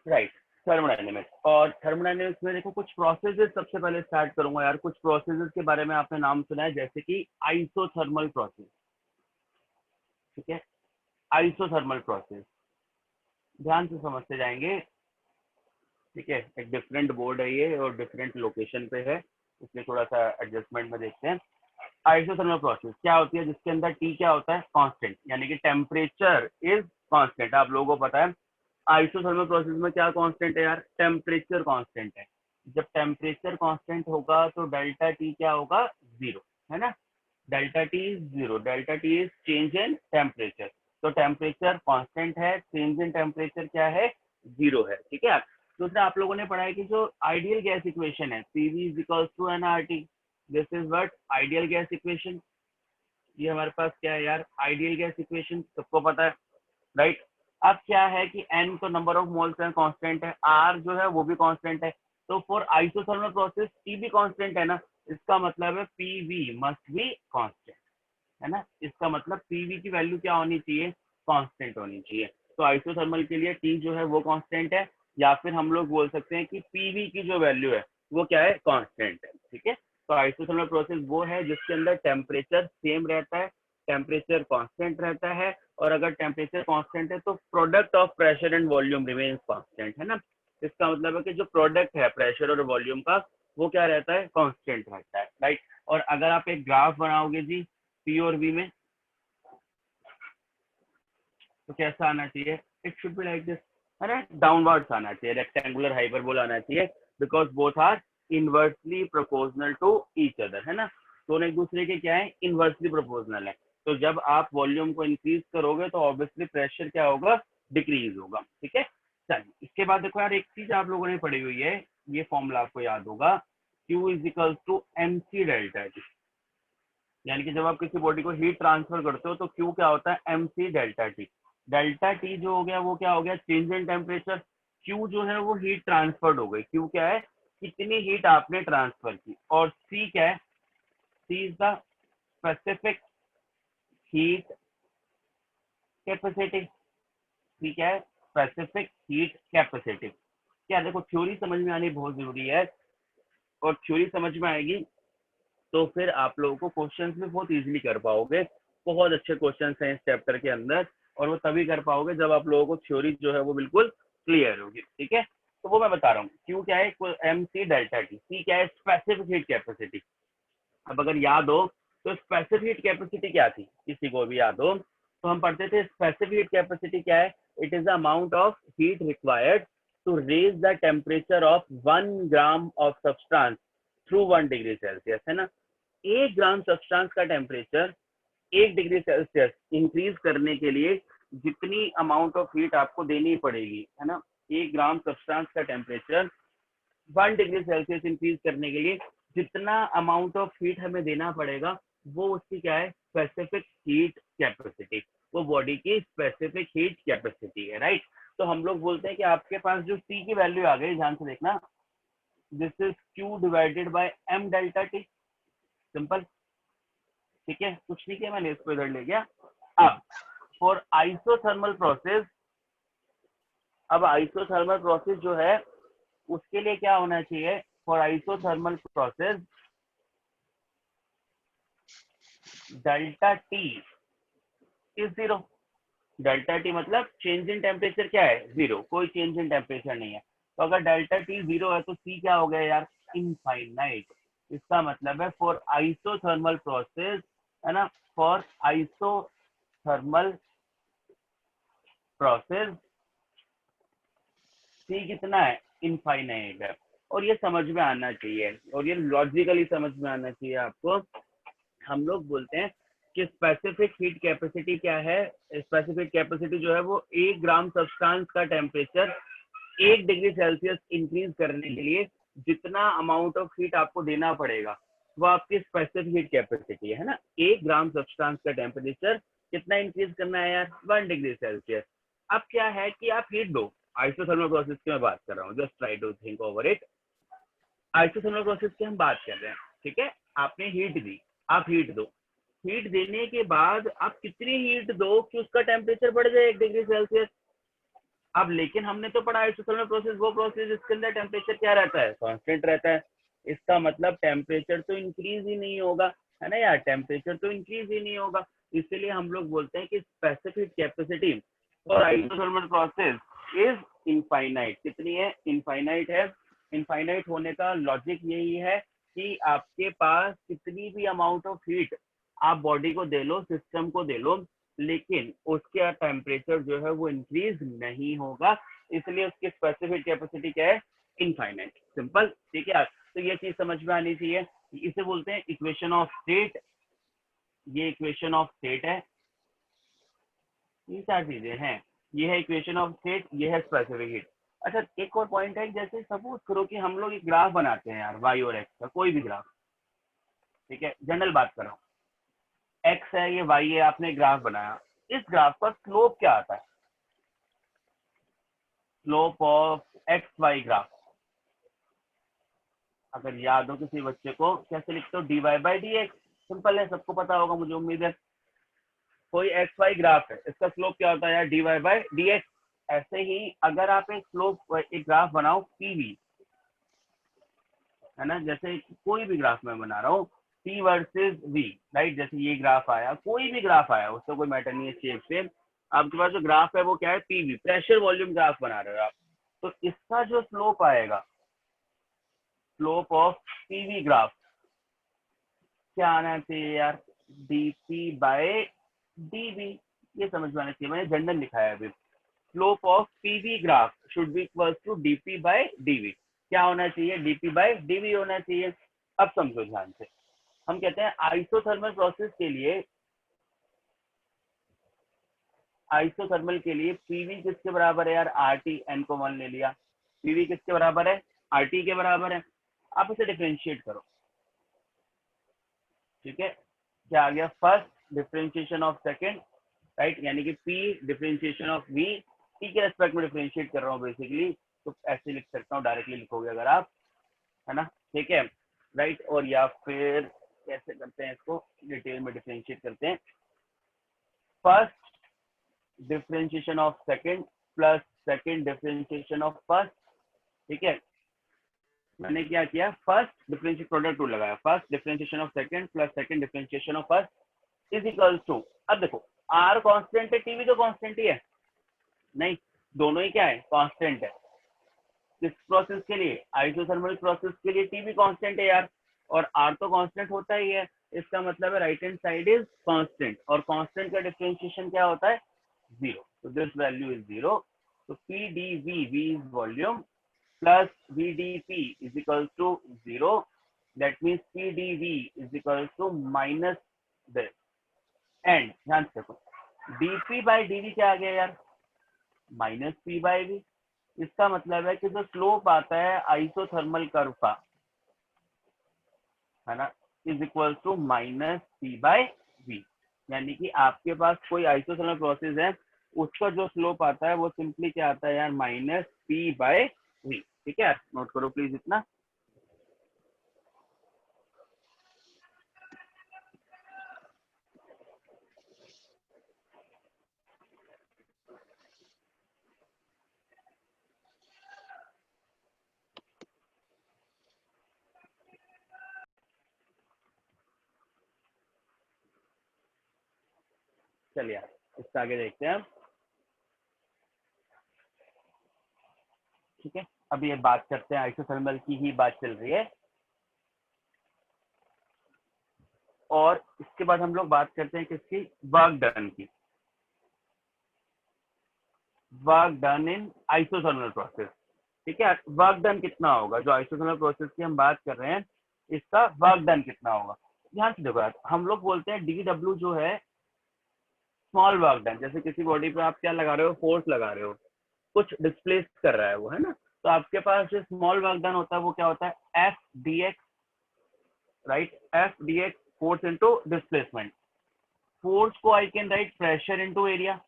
Right, thermodynamics. और thermodynamics में देखो कुछ प्रोसेसेस सबसे पहले स्टार्ट करूंगा यार। कुछ प्रोसेसेस के बारे में आपने नाम सुना है, जैसे कि आइसोथर्मल प्रोसेस। ठीक है, आइसोथर्मल प्रोसेस ध्यान से समझते जाएंगे। ठीक है, एक डिफरेंट बोर्ड है ये और डिफरेंट लोकेशन पे है, इसलिए थोड़ा सा एडजस्टमेंट में देखते हैं। आइसोथर्मल प्रोसेस क्या होती है, जिसके अंदर टी क्या होता है, कांस्टेंट, यानी कि टेम्परेचर इज कांस्टेंट। आप लोगों को पता है आइसोथर्मल प्रोसेस में क्या कांस्टेंट है यार, टेम्परेचर कांस्टेंट है। जब टेम्परेचर कांस्टेंट होगा तो डेल्टा टी क्या होगा, जीरो, है ना। Delta T is zero, delta T is change in temperature. तो टेम्परेचर कांस्टेंट है, चेंज इन टेम्परेचर क्या है, जीरो है। ठीक है। दूसरा आप लोगों ने पढ़ा है कि जो आइडियल गैस इक्वेशन है, PV is equals to nRT, this is what ideal gas equation. ये हमारे पास क्या है यार, आइडियल गैस इक्वेशन, सबको पता है, राइट। अब क्या है कि n तो नंबर ऑफ मोल्स है, कांस्टेंट है, r जो है वो भी कांस्टेंट है। तो फॉर आइसोथर्मल प्रोसेस t भी कांस्टेंट है ना, इसका मतलब है pv मस्ट बी कांस्टेंट, है ना। इसका मतलब pv की वैल्यू क्या होनी चाहिए, कांस्टेंट होनी चाहिए। तो आइसोथर्मल के लिए t जो है वो कांस्टेंट है, या फिर हम लोग बोल सकते हैं कि pv की जो वैल्यू है वो क्या है, कांस्टेंट है। ठीक है। तो आइसोथर्मल प्रोसेस वो है जिसके अंदर टेम्परेचर सेम रहता है, टेम्परेचर कांस्टेंट रहता है, और अगर टेम्परेचर कांस्टेंट है तो product of pressure and volume remains constant, है ना। इसका मतलब है कि जो प्रोडक्ट है प्रेशर और वॉल्यूम का वो क्या रहता है, कांस्टेंट रहता है, राइट। और अगर आप एक ग्राफ बनाओगे जी पी और वी में, तो कैसा आना चाहिए, it should be like this, है ना, डाउनवर्ड्स आना चाहिए, रेक्टेंगुलर हाइपरबोला आना चाहिए, because both are inversely proportional to each other, है ना। दोनों एक दूसरे के क्या है, इनवर्सली प्रोपोर्शनल है। तो जब आप वॉल्यूम को इंक्रीज करोगे तो ऑब्वियसली प्रेशर क्या होगा, डिक्रीज होगा। ठीक है। चलिए, इसके बाद देखो यार, एक चीज आप लोगों ने पढ़ी हुई है, ये फॉर्मूला आपको याद होगा, Q is equal to M C delta T. यानी कि जब आप किसी बॉडी को हीट ट्रांसफर करते हो तो क्यू क्या होता है, M C delta T. Delta T जो हो गया वो क्या हो गया, चेंज इन टेम्परेचर। क्यू जो है वो हीट ट्रांसफर्ड हो गई, क्यू क्या है, कितनी हीट आपने ट्रांसफर की। और सी क्या है, C is the specific heat capacity. C क्या है, स्पेसिफिक हीट कैपेसिटी। क्या देखो, थ्योरी समझ में आनी बहुत जरूरी है, और थ्योरी समझ में आएगी तो फिर आप लोगों को क्वेश्चंस भी बहुत इजीली कर पाओगे। बहुत अच्छे क्वेश्चंस हैं इस चैप्टर के अंदर, और वो तभी कर पाओगे जब आप लोगों को थ्योरी जो है वो बिल्कुल क्लियर होगी। ठीक है। तो वो मैं बता रहा हूँ, क्यू क्या है, एम सी डेल्टा टी, सी क्या है, स्पेसिफिक हीट कैपेसिटी। अब अगर याद हो तो स्पेसिफिक हीट कैपेसिटी क्या थी, किसी को भी याद हो तो हम पढ़ते थे स्पेसिफिक हीट कैपेसिटी क्या है, it is the amount of heat required to raise the temperature of 1 gram of substance through 1 degree Celsius, है ना। 1 ग्राम सब्सटेंस का टेम्परेचर 1 डिग्री सेल्सियस इंक्रीज करने के लिए जितनी अमाउंट ऑफ हीट आपको देनी पड़ेगी, है ना, 1 ग्राम सब्सटेंस का टेम्परेचर 1 डिग्री सेल्सियस इंक्रीज करने के लिए जितना अमाउंट ऑफ हीट हमें देना पड़ेगा, वो उसकी क्या है, स्पेसिफिक हीट कैपेसिटी। वो बॉडी की स्पेसिफिक हीट कैपेसिटी है, राइट। तो हम लोग बोलते हैं कि आपके पास जो सी की वैल्यू आ गई, ध्यान से देखना, this is Q divided by M delta T, simple. ठीक है, कुछ नहीं किया मैंने, इसको इधर ले गया। अब फॉर आइसोथर्मल प्रोसेस, अब आइसोथर्मल प्रोसेस जो है उसके लिए क्या होना चाहिए, for isothermal process delta T is zero. Delta T मतलब चेंज इन टेम्परेचर क्या है, जीरो, कोई चेंज इन टेम्परेचर नहीं है। तो अगर डेल्टा टी जीरो है तो सी क्या हो गया यार, इनफाइनाइट। इसका मतलब है फॉर आइसोथर्मल प्रोसेस, है ना, फॉर आइसोथर्मल प्रोसेस सी कितना है, इनफाइनाइट है। और ये समझ में आना चाहिए, और ये लॉजिकली समझ में आना चाहिए आपको। हम लोग बोलते हैं कि स्पेसिफिक हीट कैपेसिटी क्या है, स्पेसिफिक कैपेसिटी जो है वो 1 ग्राम सब्सटेंस का टेम्परेचर 1 डिग्री सेल्सियस इंक्रीज करने के लिए जितना अमाउंट ऑफ हीट आपको देना पड़ेगा वो आपकी स्पेसिफिक हीट कैपेसिटी है ना। 1 ग्राम सब्सटेंस का टेम्परेचर कितना इंक्रीज करना है यार, 1 डिग्री सेल्सियस। अब क्या है कि आप हीट दो, आइसोथर्मल प्रोसेस की मैं बात कर रहा हूँ, just try to think over it. Isothermal process की हम बात कर रहे हैं, ठीक है। आपने हीट दी, आप हीट दो, हीट देने के बाद आप कितनी हीट दो कि उसका टेम्परेचर बढ़ जाए 1 डिग्री सेल्सियस, अब लेकिन हमने तो पढ़ा आइसोथर्मल प्रोसेस वो प्रोसेस जिसके अंदर टेम्परेचर क्या रहता है, कांस्टेंट रहता है। इसका मतलब टेम्परेचर तो इंक्रीज ही नहीं होगा, है ना यार, टेम्परेचर तो इंक्रीज ही नहीं होगा। इसलिए हम लोग बोलते हैं कि specific capacity for isothermal process is infinite. कितनी है, इनफाइनाइट है। इनफाइनाइट होने का लॉजिक यही है कि आपके पास कितनी भी अमाउंट ऑफ हीट आप बॉडी को दे लो, सिस्टम को दे लो, लेकिन उसका टेम्परेचर जो है वो इंक्रीज नहीं होगा। इसलिए उसकी स्पेसिफिक कैपेसिटी क्या है, इनफाइनाइट। सिंपल, ठीक है। तो ये चीज समझ में आनी चाहिए। इसे बोलते हैं इक्वेशन ऑफ स्टेट। ये इक्वेशन ऑफ स्टेट है, ये चार चीजें हैं। ये है इक्वेशन ऑफ स्टेट, ये है स्पेसिफिक हीट। अच्छा, एक और पॉइंट है, जैसे सपोज करो कि हम लोग एक ग्राफ बनाते हैं यार, वाई और एक्स का कोई भी ग्राफ, ठीक है, जनरल बात कर रहा हूँ। एक्स है, ये वाई है, आपने ग्राफ बनाया। इस ग्राफ का स्लोप क्या आता है, slope of X Y graph, अगर याद हो किसी बच्चे को, कैसे लिखते हो, D Y by D X. Simple है, सबको पता होगा मुझे उम्मीद है। कोई एक्स वाई ग्राफ है, इसका स्लोप क्या होता है यार, D Y by D X. ऐसे ही अगर आप एक स्लोप, एक ग्राफ बनाओ पीवी, है ना, जैसे कोई भी ग्राफ मैं बना रहा हूँ, पी वर्सेस वी, राइट, जैसे ये ग्राफ आया, कोई भी ग्राफ आया, उससे कोई मैटर नहीं है शेप से। आपके पास जो ग्राफ है वो क्या है, पीवी, प्रेशर वॉल्यूम ग्राफ बना रहे हो आप। तो इसका जो स्लोप आएगा, स्लोप ऑफ पीवी ग्राफ, क्या आना चाहिए यार, डीपी बाय डीवी। ये समझ में आना चाहिए, मैंने जनरल लिखा है अभी। Slope of PV graph should be equal to DP by DV. क्या होना चाहिए, डीपी बाय डीवी होना चाहिए। अब समझो ध्यान से, हम कहते हैं आइसोथर्मल प्रोसेस के लिए, आइसोथर्मल के लिए पीवी किसके बराबर है यार, आर टी, एन को 1 ले लिया। पीवी किसके बराबर है, आर टी के बराबर है। आप इसे डिफ्रेंशिएट करो, ठीक है। क्या आ गया, first differentiation of second, right, यानी कि P differentiation of V, T के रेस्पेक्ट में डिफरेंशिएट कर रहा हूँ बेसिकली, तो ऐसे लिख सकता हूँ, डायरेक्टली लिखोगे अगर आप, है ना, ठीक है, राइट। और या फिर कैसे करते हैं इसको, डिटेल में डिफरेंशिएट करते हैं, first differentiation of second plus second differentiation of first, ठीक है। मैंने क्या किया, फर्स्ट डिफरेंशिएट प्रोडक्ट रूल लगाया, first differentiation of second plus second differentiation of first is equals to, अब देखो आर कांस्टेंट है, टीवी तो कांस्टेंट ही है, नहीं, दोनों ही क्या है, कांस्टेंट है। किस प्रोसेस के लिए, आइसोथर्मल प्रोसेस के लिए टीवी कांस्टेंट है यार, और आर तो कांस्टेंट होता ही है। इसका मतलब है right hand side is constant, और कांस्टेंट का डिफरेंशिएशन क्या होता है, 0, तो दिस वैल्यू इज 0। तो P D V, V is volume, plus V D P is equal to 0, that means P D V is equal to minus this, and ध्यान से देखो, डीपी बाई डीवी क्या आ गया यार, माइनस पी बाई वी। इसका मतलब है कि जो स्लोप आता है आइसोथर्मल कर्व का, है ना, is equal to minus P by V. यानी कि आपके पास कोई आइसोथर्मल प्रोसेस है, उसका जो स्लोप आता है वो सिंपली क्या आता है यार, माइनस पी बाय वी, ठीक है। नोट करो प्लीज इतना। चलिए यार, इससे आगे देखते हैं, ठीक है। अभी ये बात करते हैं, आइसोथर्मल की ही बात चल रही है, और इसके बाद हम लोग बात करते हैं किसकी, वर्क डन की, work done in isothermal process, ठीक है। वर्क डन कितना होगा, जो आइसोथर्मल प्रोसेस की हम बात कर रहे हैं, इसका वर्क डन कितना होगा। ध्यान से देखो यार, हम लोग बोलते हैं डी डब्ल्यू जो है स्मॉल वर्क डन, जैसे किसी बॉडी पे आप क्या लगा रहे हो, फोर्स लगा रहे हो, कुछ डिस्प्लेस कर रहा है वो, है ना, तो आपके पास जो स्मॉल वर्क डन होता है वो क्या होता है, f d x, right, f d x, force into displacement. Force को I can write pressure into area,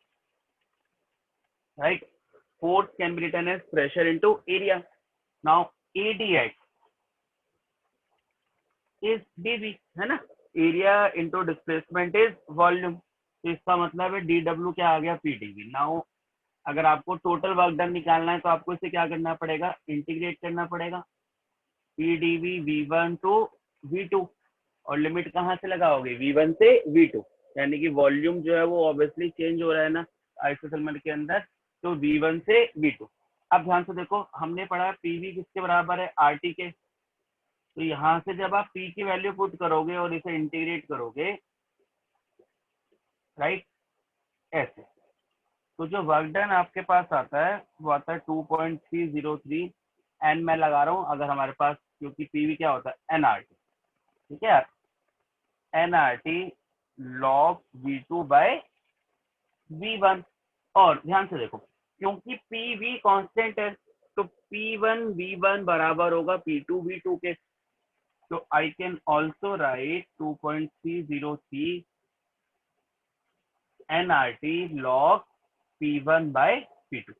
right, force can be written as pressure into area. Now ADX is dV, है ना, area into displacement is volume, तो इसका मतलब है dW क्या आ गया, PdV। नाउ अगर आपको टोटल वर्क डन निकालना है तो आपको इसे क्या करना पड़ेगा, इंटीग्रेट करना पड़ेगा, पीडीवी V1 टू V2, और लिमिट कहाँ से लगाओगे, V1 से V2, यानी कि वॉल्यूम जो है वो ऑब्वियसली चेंज हो रहा है ना आइसोथर्मल के अंदर, तो V1 से V2। अब ध्यान से देखो, हमने पढ़ा पीवी किसके बराबर है, आरटी के, तो यहाँ से जब आप पी की वैल्यू पुट करोगे और इसे इंटीग्रेट करोगे, राइट, ऐसे, तो जो वर्क डन आपके पास आता है वो आता है 2.303 एन मैं लगा रहा हूँ अगर हमारे पास, क्योंकि पीवी क्या होता है एनआरटी, ठीक है, NRT log V2 bye V1। और ध्यान से देखो, क्योंकि पीवी कांस्टेंट है तो P1 V1 बराबर होगा P2 V2 के, तो I can also write 2.303 nRT log P1 by P2,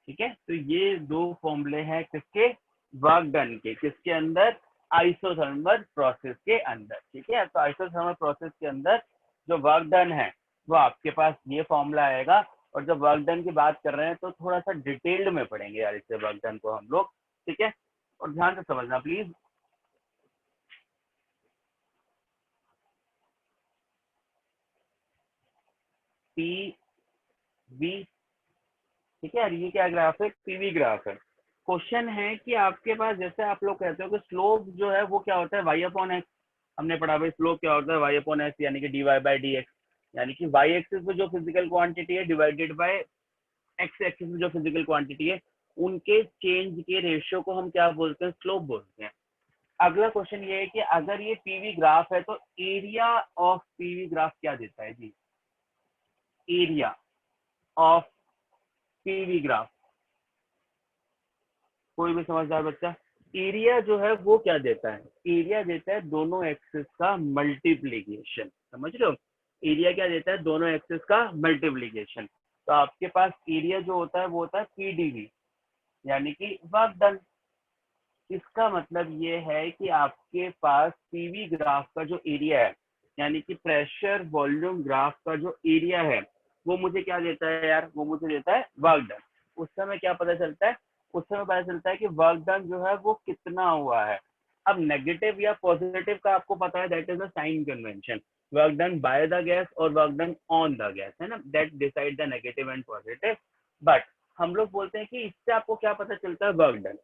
ठीक है। तो ये दो फॉर्मूले हैं किसके, वर्क डन के, किसके अंदर, आइसोथर्मल प्रोसेस के अंदर, ठीक है। तो आइसोथर्मल प्रोसेस के अंदर जो वर्क डन है वो आपके पास ये फॉर्मूला आएगा, और जब वर्क डन की बात कर रहे हैं तो थोड़ा सा डिटेल्ड में पढ़ेंगे यार इससे वर्क डन को हम लोग, ठीक है, और ध्यान से समझना प्लीज। पीवी, ठीक है यार, ये क्या ग्राफ है, पीवी ग्राफ है। क्वेश्चन है कि आपके पास, जैसे आप लोग कहते हो कि स्लोप जो है वो क्या होता है, वाई अपॉन एक्स, हमने पढ़ा भाई स्लोप क्या होता है, वाई अपॉन एक्स, यानी कि dy बाई डी एक्स, यानी कि वाई एक्सिस में जो फिजिकल क्वांटिटी है डिवाइडेड बाय एक्स एक्सिस में जो फिजिकल क्वांटिटी है, उनके चेंज के रेशियो को हम क्या बोलते हैं, स्लोप बोलते हैं। अगला क्वेश्चन ये है कि अगर ये पीवी ग्राफ है तो एरिया ऑफ पीवी ग्राफ क्या देता है जी, एरिया ऑफ पीवी ग्राफ, कोई भी समझदार बच्चा, एरिया जो है वो क्या देता है, एरिया देता है दोनों एक्सिस का मल्टीप्लीकेशन, समझ रहे हो, एरिया क्या देता है, दोनों एक्सिस का मल्टीप्लीकेशन। तो आपके पास एरिया जो होता है वो होता है पीडीवी, यानी कि वर्क डन। इसका मतलब ये है कि आपके पास पीवी ग्राफ का जो एरिया है, यानी कि प्रेशर वॉल्यूम ग्राफ का जो एरिया है, वो मुझे क्या देता है यार, वो मुझे देता है वर्क डन। उस समय क्या पता चलता है, उस समय पता चलता है कि वर्क डन जो है वो कितना हुआ है। अब नेगेटिव या पॉजिटिव का आपको पता है, that is the sign convention, work done by the gas और work done on the gas, है ना, that decide the negative and positive. But हम लोग बोलते हैं कि इससे आपको क्या पता चलता है, वर्क डन।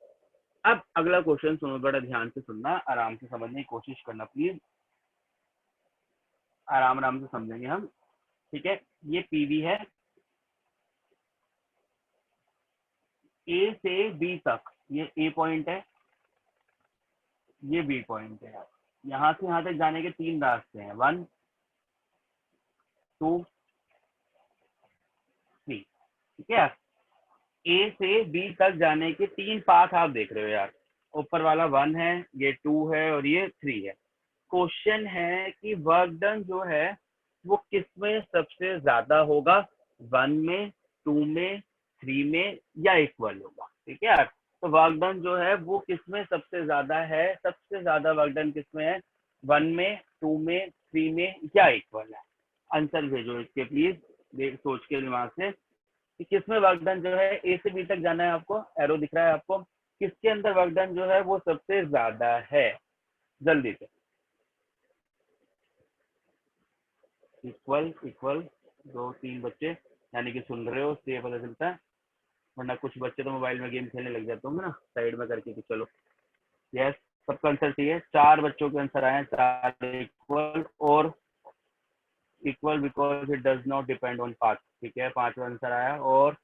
अब अगला क्वेश्चन सुनो, बड़ा ध्यान से सुनना, आराम से समझने की कोशिश करना प्लीज, आराम आराम से समझेंगे हम, ठीक है। ये पीवी है, ए से बी तक, ये ए पॉइंट है, ये बी पॉइंट है। यहाँ से यहाँ तक जाने के तीन रास्ते हैं, 1 2 3, ठीक है। ए से बी तक जाने के तीन पाथ आप देख रहे हो यार, ऊपर वाला 1 है, ये 2 है और ये 3 है। क्वेश्चन है कि वर्क डन जो है वो किस में सबसे ज्यादा होगा, 1 में, 2 में, 3 में, या इक्वल होगा, ठीक है यार। तो वर्क डन जो है वो किस में सबसे ज्यादा है, सबसे ज्यादा वर्क डन किस में है, 1 में, 2 में, 3 में, या इक्वल है। आंसर भेजो इसके प्लीज, सोच के दिमाग से कि किस में वर्क डन जो है, ए से बी तक जाना है आपको, एरो दिख रहा है आपको, किसके अंदर वर्क डन जो है वो सबसे ज्यादा है, जल्दी से। इक्वल इक्वल, दो तीन बच्चे यानी कि सुन रहे हो, उससे ये पता चलता है, वरना कुछ बच्चे तो मोबाइल में गेम खेलने लग जाते होंगे ना साइड में करके कि चलो। यस, सबका आंसर चाहिए, चार बच्चों के आंसर आए, चार इक्वल और equal because it does not depend on path, ठीक है, पांचवा आंसर आया, और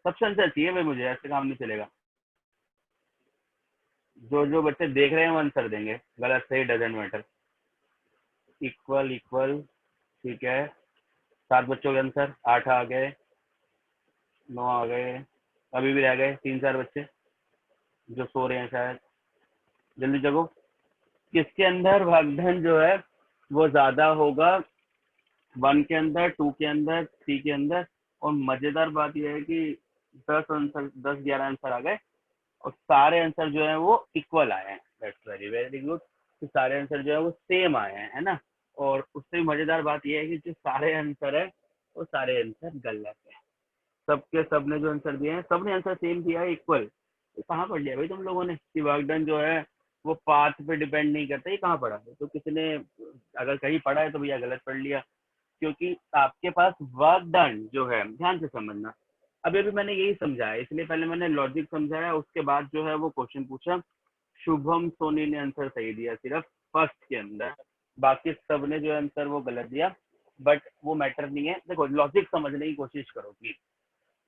सबसे आंसर चाहिए भाई मुझे, ऐसे काम नहीं चलेगा। जो जो बच्चे देख रहे हैं वो आंसर देंगे, गलत सही डजेंट मैटर। इक्वल इक्वल, ठीक है, सात बच्चों के आंसर, 8 आ गए, 9 आ गए, अभी भी रह गए 3-4 बच्चे जो सो रहे हैं शायद, जल्दी जगो। किसके अंदर वर्क जो है वो ज्यादा होगा, 1 के अंदर, 2 के अंदर, 3 के अंदर। और मजेदार बात यह है कि 10 आंसर, 10-11 आंसर आ गए और सारे आंसर जो है वो इक्वल आए हैं, दैट्स वेरी वेरी गुड। तो सारे आंसर जो है वो सेम आए हैं, है ना। और उससे मजेदार बात यह है कि जो सारे आंसर है वो सारे आंसर गलत है, सबके सब ने जो आंसर दिए हैं, सबने आंसर सेम दिया है, इक्वल। कहाँ पढ़ लिया भाई तुम लोगों ने कि वर्क डन जो है वो पाथ पे डिपेंड नहीं करता? ये कहाँ पढ़ा है? तो किसी ने अगर कहीं पढ़ा है तो भैया गलत पढ़ लिया, क्योंकि आपके पास वर्क डन जो है, ध्यान से समझना, अभी अभी मैंने यही समझाया, इसलिए पहले मैंने लॉजिक समझाया, उसके बाद जो है वो क्वेश्चन पूछा। शुभम सोनी ने आंसर सही दिया सिर्फ फर्स्ट के अंदर, बाकी सब ने जो आंसर वो गलत दिया, बट वो मैटर नहीं है। देखो लॉजिक समझने की कोशिश करो प्लीज।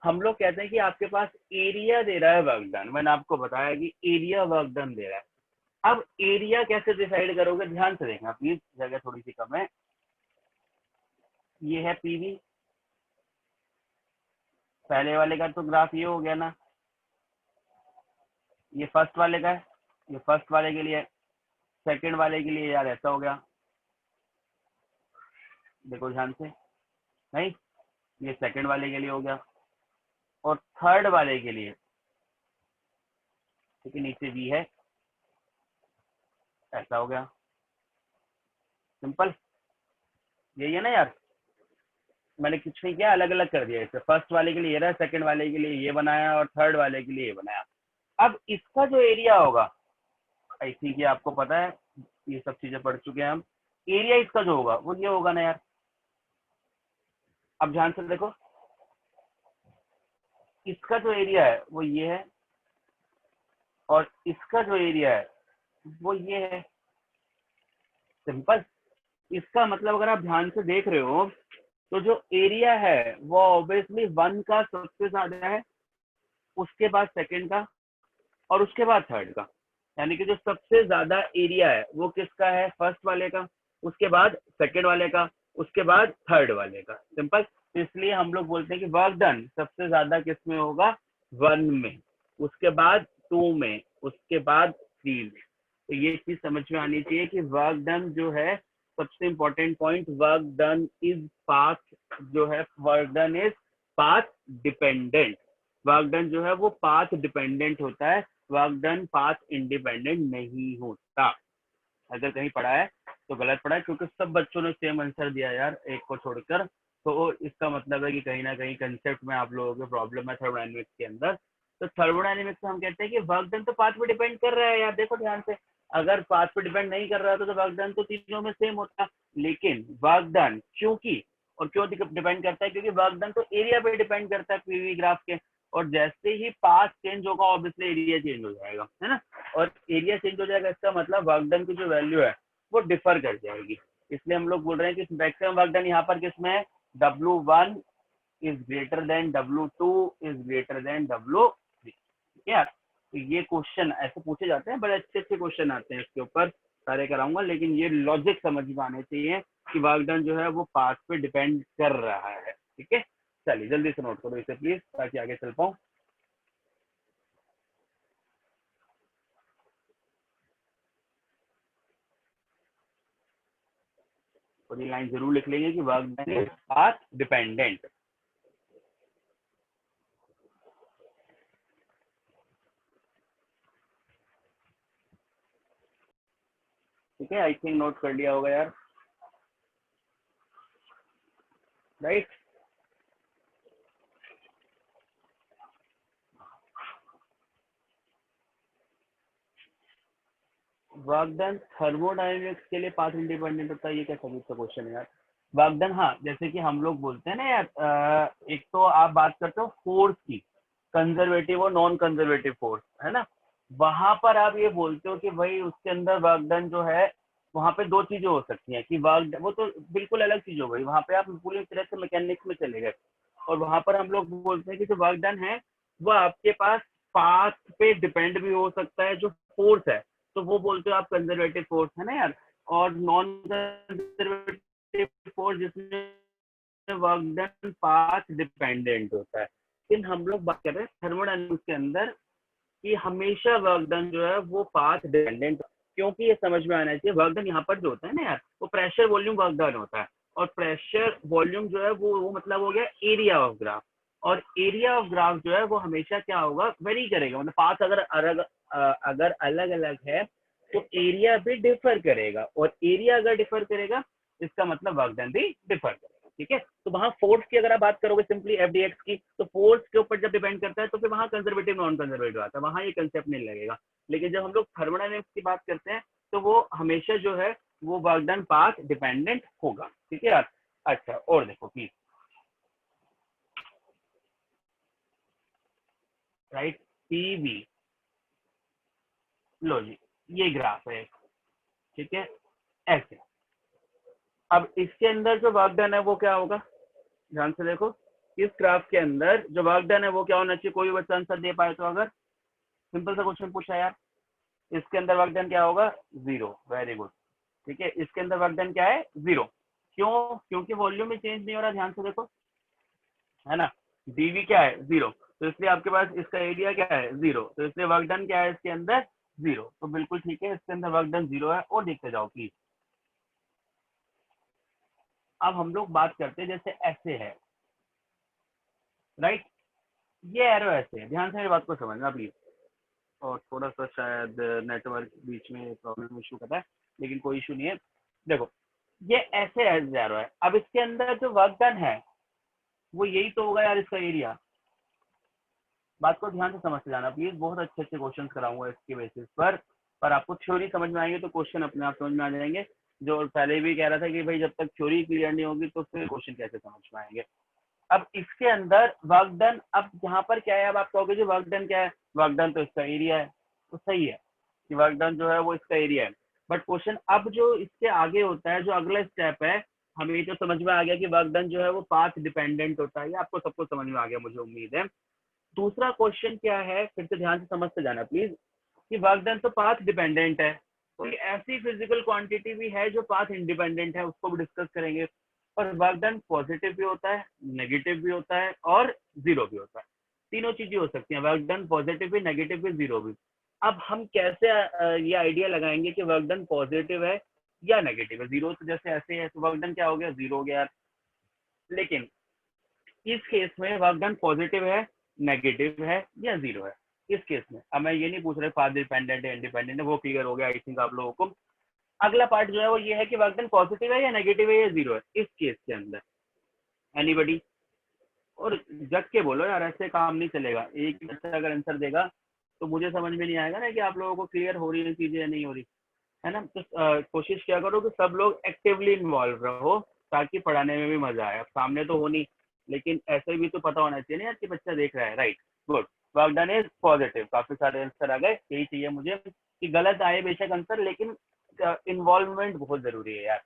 हम लोग कहते हैं कि आपके पास एरिया दे रहा है वर्क डन, मैंने आपको बताया कि एरिया वर्क डन दे रहा है। अब एरिया कैसे डिसाइड करोगे? ध्यान से देखना प्लीज, जगह थोड़ी सी कम है। ये है पीवी, पहले वाले का तो ग्राफ ये हो गया ना, ये फर्स्ट वाले का है, ये फर्स्ट वाले के लिए, सेकंड वाले के लिए यार ऐसा हो गया, देखो ध्यान से, नहीं ये सेकंड वाले के लिए हो गया, और थर्ड वाले के लिए, ठीक है, नीचे वी है, ऐसा हो गया। सिंपल, यही है ना यार? मैंने कुछ नहीं किया, अलग अलग कर दिया इसे, फर्स्ट वाले के लिए ये रहा, सेकंड वाले के लिए ये बनाया, और थर्ड वाले के लिए ये बनाया। अब इसका जो एरिया होगा, आई थिंक ये आपको पता है, ये सब चीजें पढ़ चुके हैं हम, एरिया इसका जो होगा वो ये होगा ना यार। अब ध्यान से देखो, इसका जो एरिया है वो ये है, और इसका जो एरिया है वो ये है। सिंपल। इसका मतलब अगर आप ध्यान से देख रहे हो तो जो एरिया है वो ऑब्वियसली 1 का सबसे ज्यादा है, उसके बाद सेकंड का, और उसके बाद थर्ड का। यानी कि जो सबसे ज्यादा एरिया है वो किसका है? फर्स्ट वाले का, उसके बाद सेकंड वाले का, उसके बाद थर्ड वाले का। सिंपल। तो इसलिए हम लोग बोलते हैं कि वर्क डन सबसे ज्यादा किस में होगा? 1 में, उसके बाद 2 में, उसके बाद 3 में। तो ये चीज समझ में आनी चाहिए कि वर्क डन जो है, सबसे important point, work done is path, जो है work done is path dependent. Work done जो है वो पाथ डिपेंडेंट होता है, वर्क डन पाथ इंडिपेंडेंट नहीं होता। अगर कहीं पढ़ा है तो गलत पढ़ा है, क्योंकि सब बच्चों ने सेम आंसर दिया यार, एक को छोड़कर। तो इसका मतलब है कि कहीं ना कहीं कंसेप्ट में आप लोगों को प्रॉब्लम है थर्मोडायनेमिक्स के अंदर। तो थर्मोडायनेमिक्स में हम कहते हैं कि वर्क डन तो पाथ पे डिपेंड कर रहा है यार। देखो ध्यान से, अगर पाथ पे डिपेंड नहीं कर रहा था तो वर्क डन तो तीनों में सेम होता, लेकिन वर्क डन क्योंकि, और क्यों डिपेंड करता है? क्योंकि वर्क डन तो एरिया पे डिपेंड करता है पीवी ग्राफ के, और जैसे ही पाथ चेंज होगा ऑब्वियसली एरिया चेंज हो जाएगा, है ना? और एरिया चेंज हो जाएगा, इसका मतलब वर्क डन की जो वैल्यू है वो डिफर कर जाएगी। इसलिए हम लोग बोल रहे हैं कि मैक्सिमम वर्क डन यहाँ पर किसमें है? W1 is greater then W2 is greater then W3। ठीक है, तो ये क्वेश्चन ऐसे पूछे जाते हैं, बड़े अच्छे अच्छे क्वेश्चन आते हैं इसके ऊपर, सारे कराऊंगा, लेकिन ये लॉजिक समझ में आने चाहिए कि वर्क डन जो है वो पाथ पे डिपेंड कर रहा है। ठीक है, चलिए जल्दी से नोट करो इसे प्लीज, ताकि आगे चल पाऊँ। और ये लाइन जरूर लिख लेंगे कि work done is path dependent. ठीक है, आई थिंक नोट कर लिया होगा यार, राइट? वर्क डन थर्मोडायनेमिक्स के लिए पाथ इंडिपेंडेंट होता है, ये क्या सभी क्वेश्चन है यार? वर्क डन, हाँ, जैसे कि हम लोग बोलते हैं ना यार, एक तो आप बात करते हो फोर्स की, कंजर्वेटिव और नॉन कंजर्वेटिव फोर्स, है ना? वहां पर आप ये बोलते हो कि भाई उसके अंदर वर्क डन जो है, वहां पे दो चीजें हो सकती हैं कि वर्क, वो तो बिल्कुल अलग चीज हो गई, वहां पे आप पूरी तरह से मैकेनिक्स में चले गए। और वहां पर हम लोग बोलते हैं कि जो वर्क डन है वो आपके पास पाथ पे डिपेंड भी हो सकता है, जो फोर्स है, तो वो बोलते हो आप कंजर्वेटिव फोर्स, है ना यार? और नॉन कंजर्वेटिव फोर्स जिसमें वर्क डन पाथ डिपेंडेंट होता है। लेकिन हम लोग बात कर रहे हैं थर्मोडायनेमिक्स के अंदर कि हमेशा वर्क डन जो है वो पाथ डिपेंडेंट, क्योंकि ये समझ में आना चाहिए, वर्क डन यहाँ पर जो होता है ना यार, वो प्रेशर वॉल्यूम वर्क डन होता है, और प्रेशर वॉल्यूम जो है वो मतलब हो गया एरिया ऑफ ग्राफ। और एरिया ऑफ ग्राफ जो है वो हमेशा क्या होगा? वेरी करेगा, मतलब पाथ अगर अलग अलग है तो एरिया भी डिफर करेगा, और एरिया अगर डिफर करेगा इसका मतलब वर्क डन भी डिफर करेगा। ठीक है। तो वहां फोर्स की अगर आप बात करोगे सिंपली एफ डी एक्स की, तो फोर्स के ऊपर जब डिपेंड करता है तो फिर वहां कंजर्वेटिव नॉन कंजर्वेटिव आता है, वहां ये कंसेप्ट नहीं लगेगा। लेकिन जब हम लोग थर्मोडायनेमिक्स की बात करते हैं तो वो हमेशा जो है वो वर्क डन पाथ डिपेंडेंट होगा, ठीक है यार। अच्छा, और देखो प्लीज, राइट, पीवी, लो जी, ये ग्राफ है, ठीक है, ऐसे। अब इसके अंदर जो वर्क डन है वो क्या होगा, ध्यान से देखो, इस ग्राफ के अंदर जो वर्क डन है वो क्या होना चाहिए, कोई बच्चा आंसर दे पाए तो। अगर सिंपल सा क्वेश्चन पूछा यार, इसके अंदर वर्क डन क्या होगा, 0, वेरी गुड, ठीक है। इसके अंदर वर्क डन क्या है, 0। क्यों, क्योंकि वॉल्यूम में चेंज नहीं हो रहा, ध्यान से देखो, है ना, डीवी क्या है, 0, तो इसलिए आपके पास इसका एरिया क्या है, 0, तो इसलिए वर्क डन क्या है इसके अंदर, 0। तो बिल्कुल ठीक है, इसके अंदर वर्क डन 0 है। और देखते जाओ प्लीज। अब हम लोग बात करते हैं जैसे ऐसे है, राइट, ये एरो ऐसे है, ध्यान से मेरी बात को समझना प्लीज। और थोड़ा सा शायद नेटवर्क बीच में प्रॉब्लम इशू कर रहा है, लेकिन कोई इशू नहीं है। देखो, ये ऐसे एरो है। अब इसके अंदर जो वर्क डन है वो यही तो होगा यार, इसका एरिया। बात को ध्यान से समझ के जाना प्लीज, बहुत अच्छे अच्छे क्वेश्चन कराऊंगा इसके बेसिस पर आपको थ्योरी समझ में आएंगे तो क्वेश्चन अपने आप समझ में आ जाएंगे। जो पहले भी कह रहा था कि भाई जब तक थ्योरी क्लियर नहीं होगी तो फिर क्वेश्चन कैसे समझ में आएंगे। अब इसके अंदर वर्क डन, अब यहाँ पर क्या है, अब आप कहोगे जो वर्क डन क्या है, वर्क डन तो इसका एरिया है, तो सही है कि वर्क डन जो है वो इसका एरिया है। बट क्वेश्चन अब जो इसके आगे होता है, जो अगला स्टेप है, हमें तो समझ में आ गया कि वर्क डन जो है वो पाथ डिपेंडेंट होता है, ये आपको सबको समझ में आ गया मुझे उम्मीद है। दूसरा क्वेश्चन क्या है, फिर से ध्यान से समझते जाना प्लीज, कि वर्क डन तो पाथ डिपेंडेंट है, कोई ऐसी फिजिकल क्वांटिटी भी है जो पाथ इंडिपेंडेंट है, उसको भी डिस्कस करेंगे। और वर्क डन पॉजिटिव भी होता है, नेगेटिव भी होता है और जीरो भी होता है, तीनों चीजें हो सकती हैं, वर्क डन पॉजिटिव भी, नेगेटिव भी, जीरो भी। अब हम कैसे ये आइडिया लगाएंगे कि वर्क डन पॉजिटिव है या नेगेटिव है, जीरो तो जैसे ऐसे है तो वर्क डन क्या हो गया, जीरो हो गया। लेकिन इस केस में वर्क डन पॉजिटिव है, नेगेटिव है या जीरो है, इस केस में। अब मैं ये नहीं पूछ रहा पाथ डिपेंडेंट है, इंडिपेंडेंट है, वो क्लियर हो गया आई थिंक आप लोगों को। अगला पार्ट जो है वो ये है कि वर्क डन पॉजिटिव है या नेगेटिव है या जीरो है इस केस के अंदर। एनीबडी, और जग के बोलो यार, ऐसे काम नहीं चलेगा। एक बच्चा अगर आंसर देगा तो मुझे समझ में नहीं आएगा ना कि आप लोगों को क्लियर हो रही है चीजें या नहीं हो रही, है ना। तो कोशिश क्या करो कि सब लोग एक्टिवली इन्वॉल्व रहो ताकि पढ़ाने में भी मजा आए। अब सामने तो हो नहीं, लेकिन ऐसे भी तो पता होना चाहिए ना यार कि बच्चा देख रहा है, right, good. Work done is positive, काफी सारे आंसर आ गए, यही चाहिए मुझे कि गलत आए बेशक आंसर, लेकिन इन्वॉल्वमेंट बहुत जरूरी है यार,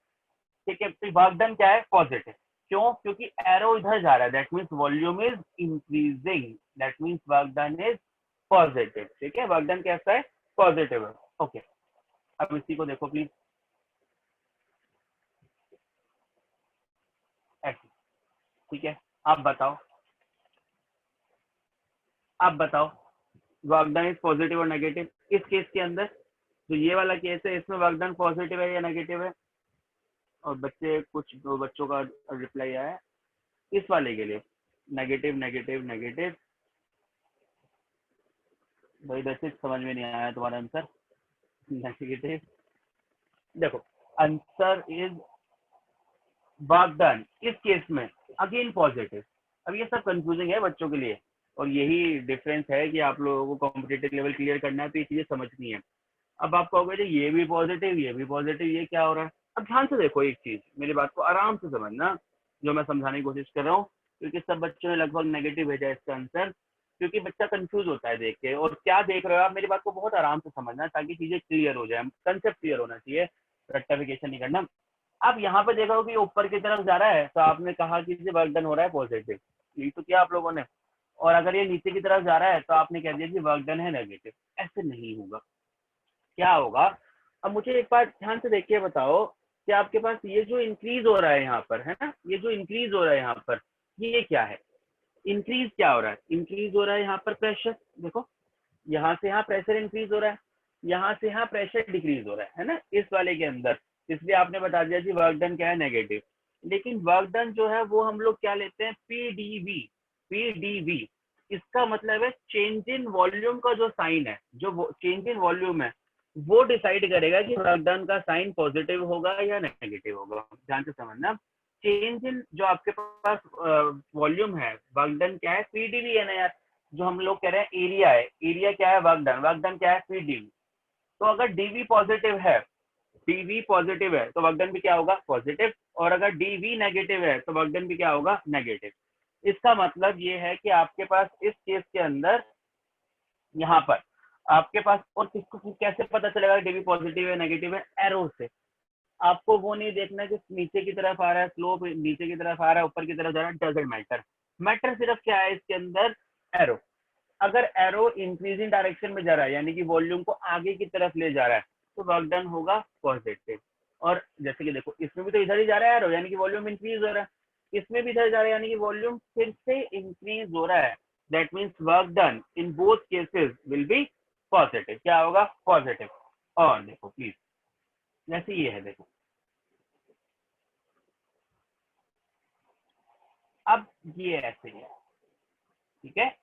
ठीक है। तो वर्क डन क्या है, पॉजिटिव। क्यों, क्योंकि एरो इधर जा रहा है, that means volume is increasing, that means work done is positive, ठीक है। वर्क डन कैसा है, पॉजिटिव है, ओके। अब इसी को देखो प्लीज, ऐसे, ठीक है। आप बताओ वर्क डन इज पॉजिटिव और नेगेटिव इस केस के अंदर। तो ये वाला केस है, इसमें वर्क डन पॉजिटिव है या नेगेटिव है, और बच्चे कुछ दो बच्चों का रिप्लाई आया है इस वाले के लिए, नेगेटिव नेगेटिव नेगेटिव। भाई दर्शित समझ में नहीं आया तुम्हारा आंसर, नेगेटिव। देखो, आंसर इज वर्क डन इस केस में अगेन पॉजिटिव। अब ये सब कंफ्यूजिंग है बच्चों के लिए, और यही डिफरेंस है कि आप लोगों को कॉम्पिटेटिव लेवल क्लियर करना है तो ये चीजें समझनी है। अब आप कहोगे ये भी पॉजिटिव, ये भी पॉजिटिव, ये क्या हो रहा है। अब ध्यान से देखो एक चीज, मेरी बात को आराम से समझना जो मैं समझाने की कोशिश कर रहा हूँ, क्योंकि सब बच्चों ने लगभग नेगेटिव भेजा है इसका आंसर, क्योंकि बच्चा कंफ्यूज होता है देख के। और क्या देख रहे हो आप, मेरी बात को बहुत आराम से समझना ताकि चीजें क्लियर हो जाए, कंसेप्ट क्लियर होना चाहिए, रेक्टिफिकेशन नहीं करना। अब यहाँ पे देखो कि ऊपर की तरफ जा रहा है तो आपने कहा कि इसे वर्क डन हो रहा है पॉजिटिव, यही तो किया आप लोगों ने। और अगर ये नीचे की तरफ जा रहा है तो आपने कह दिया कि वर्क डन है नेगेटिव। ऐसे नहीं होगा, क्या होगा। अब मुझे एक बार ध्यान से देख के बताओ कि आपके पास ये जो इंक्रीज हो रहा है यहाँ पर, है ना, ये जो इंक्रीज हो रहा है यहाँ पर, ये क्या है, इंक्रीज क्या हो रहा है, इंक्रीज हो रहा है यहाँ पर प्रेशर। देखो, यहाँ से यहाँ प्रेशर इंक्रीज हो रहा है, यहाँ से यहाँ प्रेशर डिक्रीज हो रहा है ना, इस वाले के अंदर। इसलिए आपने बता दिया कि वर्क डन क्या है, नेगेटिव। लेकिन वर्क डन जो है वो हम लोग क्या लेते हैं, पीडीवी। पीडीवी इसका मतलब है चेंज इन वॉल्यूम का जो साइन है, जो चेंज इन वॉल्यूम है वो डिसाइड करेगा कि वर्क डन का साइन पॉजिटिव होगा या नेगेटिव होगा। ध्यान से समझना, चेंज इन जो आपके पास वॉल्यूम है, वर्क डन क्या है, पीडीवी है ना यार, जो हम लोग कह रहे हैं एरिया है, एरिया क्या है, वर्क डन क्या है, पीडीवी। तो अगर डीवी पॉजिटिव है, डीवी पॉजिटिव है तो वर्क डन भी क्या होगा, पॉजिटिव, और अगर डीवी नेगेटिव है तो वर्क डन भी क्या होगा, नेगेटिव। इसका मतलब ये है कि आपके पास इस केस के अंदर यहाँ पर आपके पास, और किसको कैसे पता चलेगा डीवी पॉजिटिव है नेगेटिव है, एरो से। आपको वो नहीं देखना कि नीचे की तरफ आ रहा है स्लोप, नीचे की तरफ आ रहा है, ऊपर की तरफ जा रहा है, डजंट मैटर। मैटर सिर्फ क्या है इसके अंदर, एरो। अगर एरो इंक्रीजिंग डायरेक्शन में जा रहा है, यानी कि वॉल्यूम को आगे की तरफ ले जा रहा है, तो वर्क डन होगा पॉजिटिव। और जैसे कि देखो इसमें भी तो इधर ही जा रहा है एरो, यानी कि वॉल्यूम इंक्रीज हो रहा है, इसमें भी इधर जा रहा है, यानी कि वॉल्यूम फिर से इंक्रीज हो रहा है। That means work done in both cases will be positive. क्या होगा, पॉजिटिव। और देखो प्लीज, जैसे ये है देखो, अब ये ऐसे ही है, ठीक है।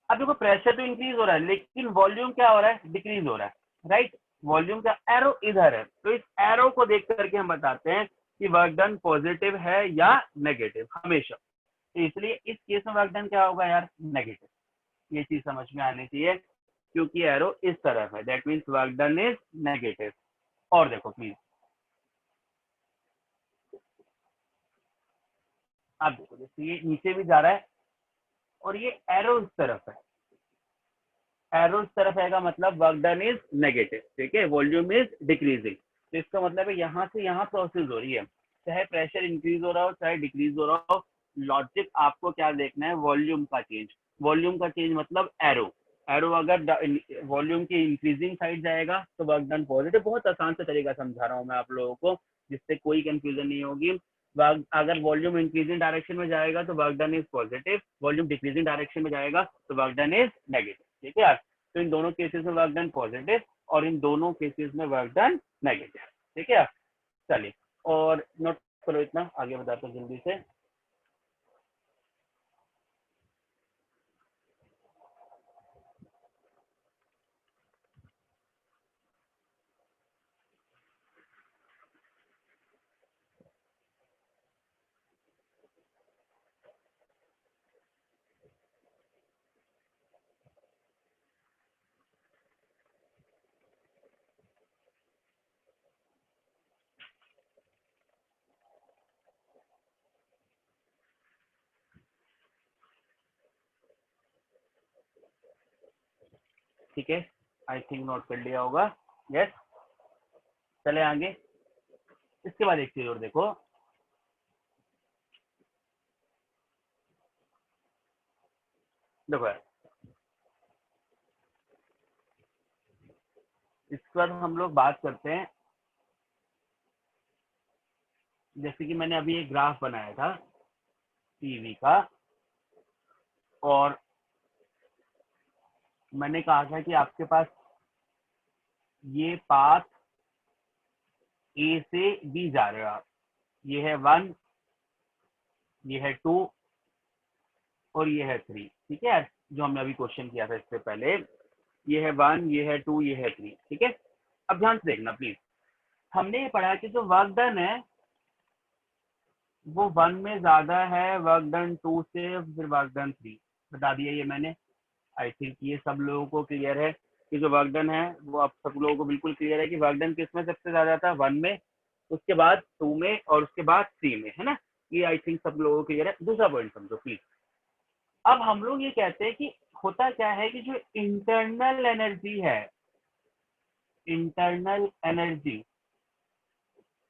अब देखो प्रेशर तो इंक्रीज हो रहा है, लेकिन वॉल्यूम क्या हो रहा है, डिक्रीज हो रहा है, राइट। वॉल्यूम का एरो इधर है, तो इस एरो को देख करके हम बताते हैं कि वर्क डन पॉजिटिव है या नेगेटिव, हमेशा। तो इसलिए इस केस में वर्क डन क्या होगा यार, नेगेटिव। ये चीज समझ में आनी चाहिए, क्योंकि एरो इस तरफ है, that means work done is negative. और देखो प्लीज, अब देखो जैसे ये नीचे भी जा रहा है और ये एरो इस तरफ है, एरो इस तरफ आएगा, मतलब वर्क डन इज नेगेटिव, ठीक है, वॉल्यूम इज डिक्रीजिंग। तो इसका मतलब है यहाँ से यहाँ प्रोसेस हो रही है, चाहे प्रेशर इंक्रीज हो रहा हो चाहे डिक्रीज हो रहा हो। लॉजिक आपको क्या देखना है, वॉल्यूम का चेंज। वॉल्यूम का चेंज मतलब एरो, एरो अगर वॉल्यूम की इंक्रीजिंग साइड जाएगा तो वर्क डन पॉजिटिव। बहुत आसान से तरीका समझा रहा हूँ मैं आप लोगों को, जिससे कोई कंफ्यूजन नहीं होगी। अगर वॉल्यूम इंक्रीजिंग डायरेक्शन में जाएगा तो work done is positive, volume decreasing direction में जाएगा तो वर्क डन इज नेगेटिव, ठीक है यार। तो इन दोनों केसेस में वर्क डन पॉजिटिव और इन दोनों केसेस में वर्क डन नेगेटिव, ठीक है। चलिए, और नोट करो, इतना आगे बताता हूँ जल्दी से। ठीक है, आई थिंक नोट कर लिया होगा। यस, चले आगे। इसके बाद एक चीज और देखो, देखो यार, इसके बाद हम लोग बात करते हैं, जैसे कि मैंने अभी एक ग्राफ बनाया था टीवी का, और मैंने कहा था कि आपके पास ये पाथ ए से बी जा रहे हो आप, ये है 1, ये है 2 और ये है 3, ठीक है, जो हमने अभी क्वेश्चन किया था इससे पहले। ये है 1, ये है 2, ये है 3, ठीक है। अब ध्यान से देखना प्लीज, हमने ये पढ़ा कि जो वर्क डन है वो 1 में ज्यादा है वर्क डन 2 से, फिर वर्क डन 3, बता दिया ये मैंने। आई थिंक ये सब लोगों को क्लियर है कि जो वर्क डन है वो आप सब लोगों को बिल्कुल क्लियर है कि वर्क डन किस में सबसे ज्यादा था, 1 में, उसके बाद 2 में और उसके बाद 3 में, है ना। ये आई थिंक सब लोगों को क्लियर है। दूसरा पॉइंट समझो प्लीज। अब हम लोग ये कहते हैं कि होता क्या है कि जो इंटरनल एनर्जी है, इंटरनल एनर्जी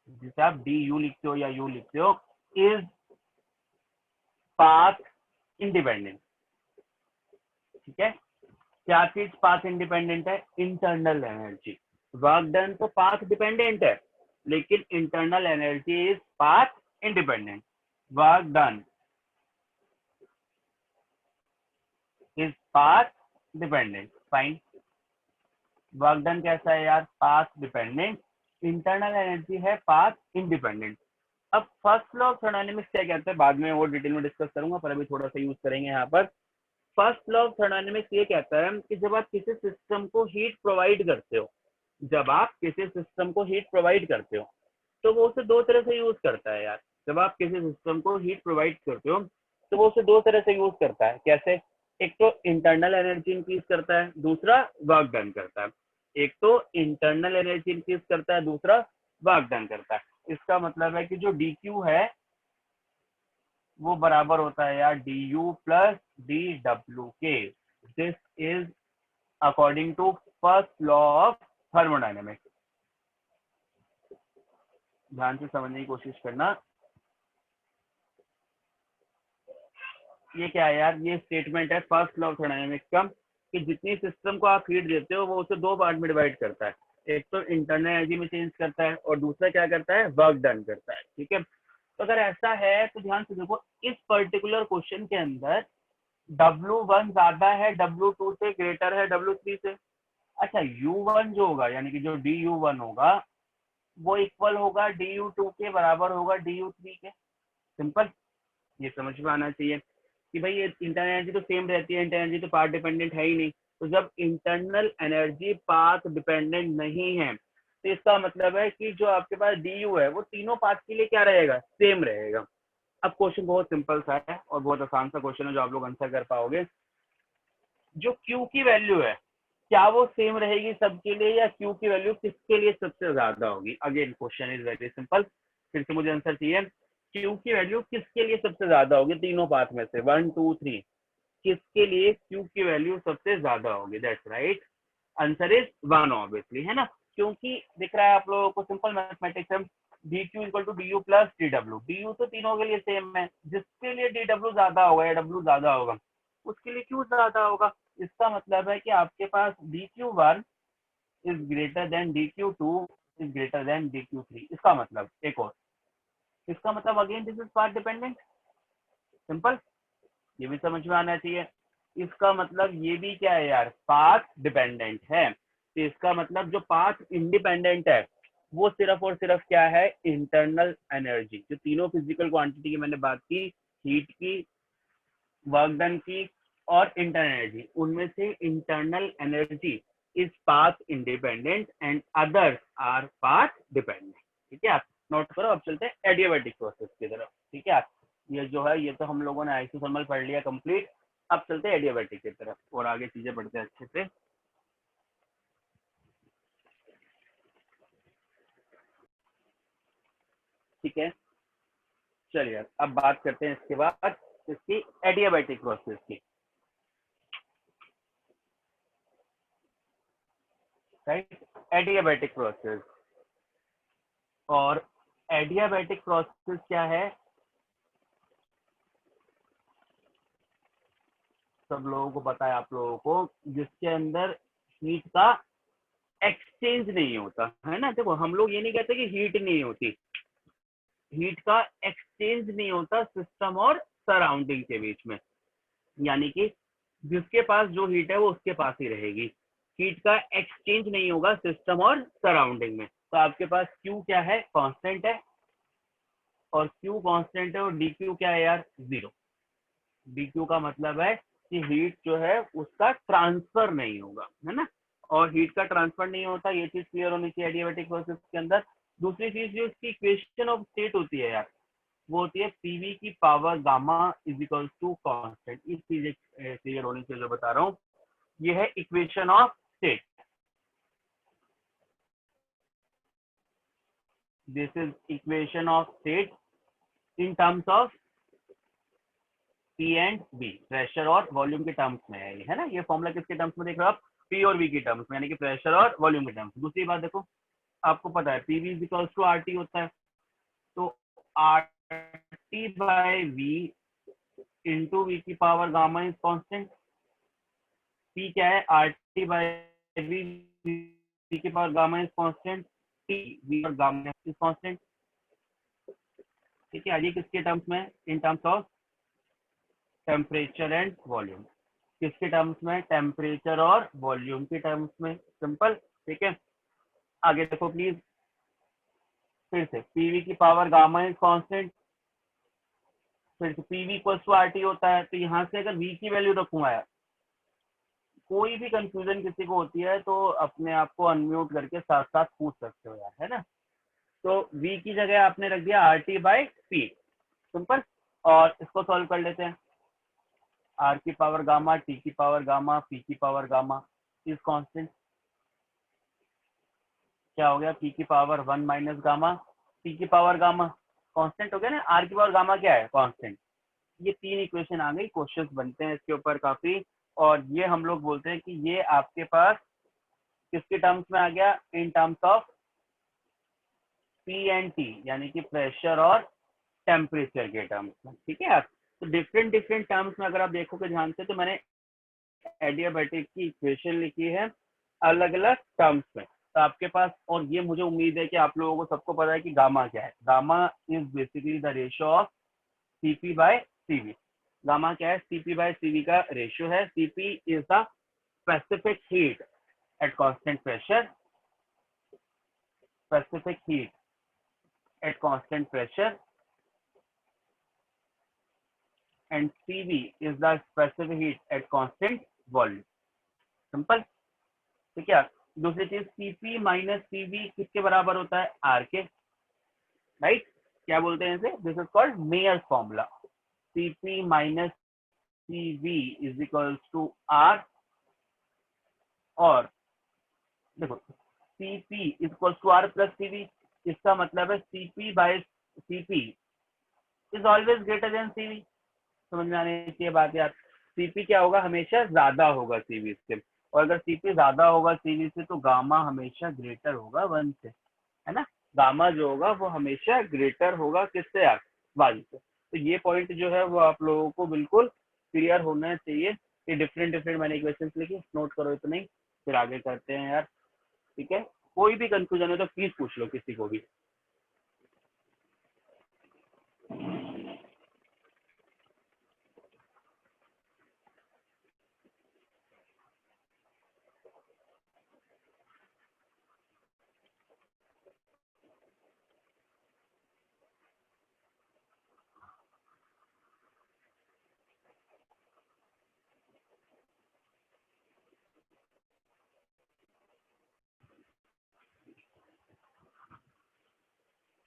जिसे आप डी यू लिखते हो या यू लिखते हो, इज पाथ इंडिपेंडेंट, ठीक है। क्या चीज पाथ इंडिपेंडेंट है, इंटरनल एनर्जी। वर्क डन तो पाथ डिपेंडेंट है, लेकिन internal energy is path independent. Work done is path dependent, fine. Work done कैसा है यार, पाथ डिपेंडेंट। इंटरनल एनर्जी है पाथ इंडिपेंडेंट। अब फर्स्ट लॉ ऑफ थर्मोडायनेमिक्स क्या कहता है, बाद में वो डिटेल में डिस्कस करूंगा, पर अभी थोड़ा सा यूज करेंगे यहाँ पर। फर्स्ट लॉ ऑफ थर्मोडायनेमिक्स ये कहता है कि जब आप किसी सिस्टम को हीट प्रोवाइड करते हो, जब आप किसी सिस्टम को हीट प्रोवाइड करते हो तो वो उसे दो तरह से यूज करता है यार। जब आप किसी सिस्टम को हीट प्रोवाइड करते हो तो वो उसे दो तरह से यूज करता है। कैसे? एक तो इंटरनल एनर्जी इंक्रीज करता है, दूसरा वर्क डन करता है। एक तो इंटरनल एनर्जी इंक्रीज करता है, दूसरा वर्क डन करता है। इसका मतलब है कि जो डी क्यू है वो बराबर होता है यार डी यू प्लस डी डब्ल्यू के। This is according to first law of thermodynamics. ध्यान से समझने की कोशिश करना। ये क्या है यार? ये स्टेटमेंट है फर्स्ट लॉ ऑफ थर्मोडायनेमिक्स का कि जितनी सिस्टम को आप हीट देते हो वो उसे दो पार्ट में डिवाइड करता है। एक तो इंटरनल एनर्जी में चेंज करता है और दूसरा क्या करता है? वर्क डन करता है। ठीक है, तो अगर ऐसा है तो ध्यान से देखो, इस पर्टिकुलर क्वेश्चन के अंदर W1 ज्यादा है W2 से, ग्रेटर है W3 से। अच्छा, U1 जो होगा यानी कि जो DU1 होगा वो इक्वल होगा DU2 के, बराबर होगा DU3 के। सिंपल, ये समझ में आना चाहिए कि भाई ये इंटरनल एनर्जी तो सेम रहती है, इंटरनल एनर्जी तो पाथ डिपेंडेंट है ही नहीं। तो जब इंटरनल एनर्जी पाथ डिपेंडेंट नहीं है तो इसका मतलब है कि जो आपके पास डी यू है वो तीनों पाथ के लिए क्या रहेगा? सेम रहेगा। अब क्वेश्चन बहुत सिंपल सा है और बहुत आसान सा क्वेश्चन है जो आप लोग आंसर कर पाओगे। जो क्यू की वैल्यू है क्या वो सेम रहेगी सबके लिए, या क्यू की वैल्यू किसके लिए सबसे ज्यादा होगी? Again question is very simple, फिर से मुझे आंसर चाहिए। क्यू की वैल्यू किसके लिए सबसे ज्यादा होगी? तीनों पाथ में से 1 2 3 किसके लिए क्यू की वैल्यू सबसे ज्यादा होगी? That's right, answer is 1 obviously, है ना। क्योंकि दिख रहा है आप लोगों को, सिंपल मैथमेटिक्स है, D Q equal to D you plus D W. D U तो तीनों के लिए सेम है, जिसके लिए डी डब्ल्यू ज्यादा होगा या डब्ल्यू ज्यादा होगा उसके लिए क्यू ज्यादा होगा। इसका मतलब है कि आपके पास d q one is greater than d q two is greater than d q three. इसका मतलब एक और, इसका मतलब again this is path dependent. Simple, ये भी समझ में आना चाहिए। इसका मतलब ये भी क्या है यार? पाथ डिपेंडेंट है। तो इसका मतलब जो पाथ इंडिपेंडेंट है वो सिर्फ और सिर्फ क्या है? Internal energy. जो तीनों फिजिकल क्वांटिटी की मैंने बात की, हीट की, वर्क डन की और इंटरनल एनर्जी, उनमें से internal energy is path independent and others our path dependent. ठीक है, आप नोट करो। अब चलते हैं एडियाबैटिक प्रोसेस की तरफ। ठीक है, ये जो है ये तो हम लोगों ने आइसोथर्मल पढ़ लिया कंप्लीट। अब चलते हैं एडियाबैटिक की तरफ और आगे चीजें बढ़ते हैं अच्छे से। ठीक है, चलिए अब बात करते हैं इसके बाद इसकी एडियाबैटिक प्रोसेस की। Right, adiabatic process. और एडियाबैटिक प्रोसेस क्या है? सब लोगों को पता है, आप लोगों को, जिसके अंदर हीट का एक्सचेंज नहीं होता है ना। देखो, हम लोग ये नहीं कहते कि हीट नहीं होती, हीट का एक्सचेंज नहीं होता सिस्टम और सराउंडिंग के बीच में। यानी कि जिसके पास जो हीट है वो उसके पास ही रहेगी, हीट का एक्सचेंज नहीं होगा सिस्टम और सराउंडिंग में। तो आपके पास क्यू क्या है? कांस्टेंट है, और क्यू कांस्टेंट है और डी क्यू क्या है यार? जीरो। डी क्यू का मतलब है कि हीट जो है उसका ट्रांसफर नहीं होगा, है ना। और हीट का ट्रांसफर नहीं होता, ये चीज क्लियर होनी चाहिए एडियाबैटिक प्रोसेस के अंदर। दूसरी चीज जो इसकी इक्वेशन ऑफ स्टेट होती है यार, वो होती है पीवी की power gamma is equal to constant. इस चीज क्लियर होनी चाहिए जो बता रहा हूँ, ये है equation of state. This is equation of state in terms of P and V, pressure और वॉल्यूम के टर्म्स में है ना। ये फॉर्मूला किसके टर्म्स में देख रहे हो आप? पी और वी की टर्म्स में, यानी कि प्रेशर और वॉल्यूम के टर्म्स। दूसरी बात देखो, आपको पता है PV is equal to r t होता है, तो r t by v into v की power gamma is constant. P क्या है? R t by v, v की power gamma is constant, t v और गामा इज कॉन्स्टेंट। ठीक है, आगे किसके टर्म्स में? In terms of temperature and volume. किसके टर्म्स में? टेम्परेचर और वॉल्यूम के टर्म्स में। सिंपल, ठीक है। आगे देखो प्लीज, फिर से पीवी की पावर गामा इज कांस्टेंट, फिर से पीवी इक्वल्स टू आरटी होता है। तो यहाँ से अगर वी की वैल्यू रखूंगा यार, कोई भी कंफ्यूजन किसी को होती है तो अपने आप को अनम्यूट करके साथ साथ पूछ सकते हो यार, है ना। तो वी की जगह आपने रख दिया are t by P. Simple. और इसको सॉल्व कर लेते हैं। आर की पावर गामा, टी की पावर गामा, पी की पावर गामा इज कांस्टेंट। क्या हो गया, पी की पावर 1 माइनस गामा, टी की पावर गामा कांस्टेंट हो गया ना, आर की पावर गामा क्या है, कांस्टेंट। ये 3 इक्वेशन आ गई, क्वेश्चंस बनते हैं इसके ऊपर काफी। और ये हम लोग बोलते हैं कि ये आपके पास किसके टर्म्स में आ गया, इन terms of P and T, यानी कि प्रेशर और टेम्परेचर के टर्म्स में। ठीक है यार, तो डिफरेंट डिफरेंट टर्म्स में अगर आप देखोगे ध्यान से, तो मैंने एडियाबैटिक की इक्वेशन लिखी है अलग अलग टर्म्स में। तो आपके पास, और ये मुझे उम्मीद है कि आप लोगों को सबको पता है कि गामा क्या है। Gamma is basically the ratio of CP by CV. Gamma क्या है, सीपी बाय सीवी का रेशियो है। CP is the specific heat at constant pressure, specific heat at constant pressure, and Cv is the specific heat at constant volume. Simple. ठीक है। दूसरी चीज, Cp minus Cv किसके बराबर होता है, R के। राइट, क्या बोलते हैं इसे, this is called Mayer's formula. Cp minus Cv is equals to R। और देखो, Cp is equals to R plus Cv, इसका मतलब है Cp by Cp is always greater than Cv। समझ में आने चाहिए बात यार। सीपी क्या होगा, हमेशा ज्यादा होगा सीवी से। और अगर सीपी ज्यादा होगा सीवी से, तो गामा हमेशा ग्रेटर होगा 1 से, है ना। गामा जो होगा वो हमेशा ग्रेटर होगा किससे यार, 1 से। तो ये पॉइंट जो है वो आप लोगों को बिल्कुल क्लियर होना चाहिए कि डिफरेंट डिफरेंट मैंने इक्वेशंस लिखी, नोट करो इतना ही, फिर आगे करते हैं यार। ठीक है, कोई भी कंफ्यूजन है तो प्लीज पूछ लो किसी को भी।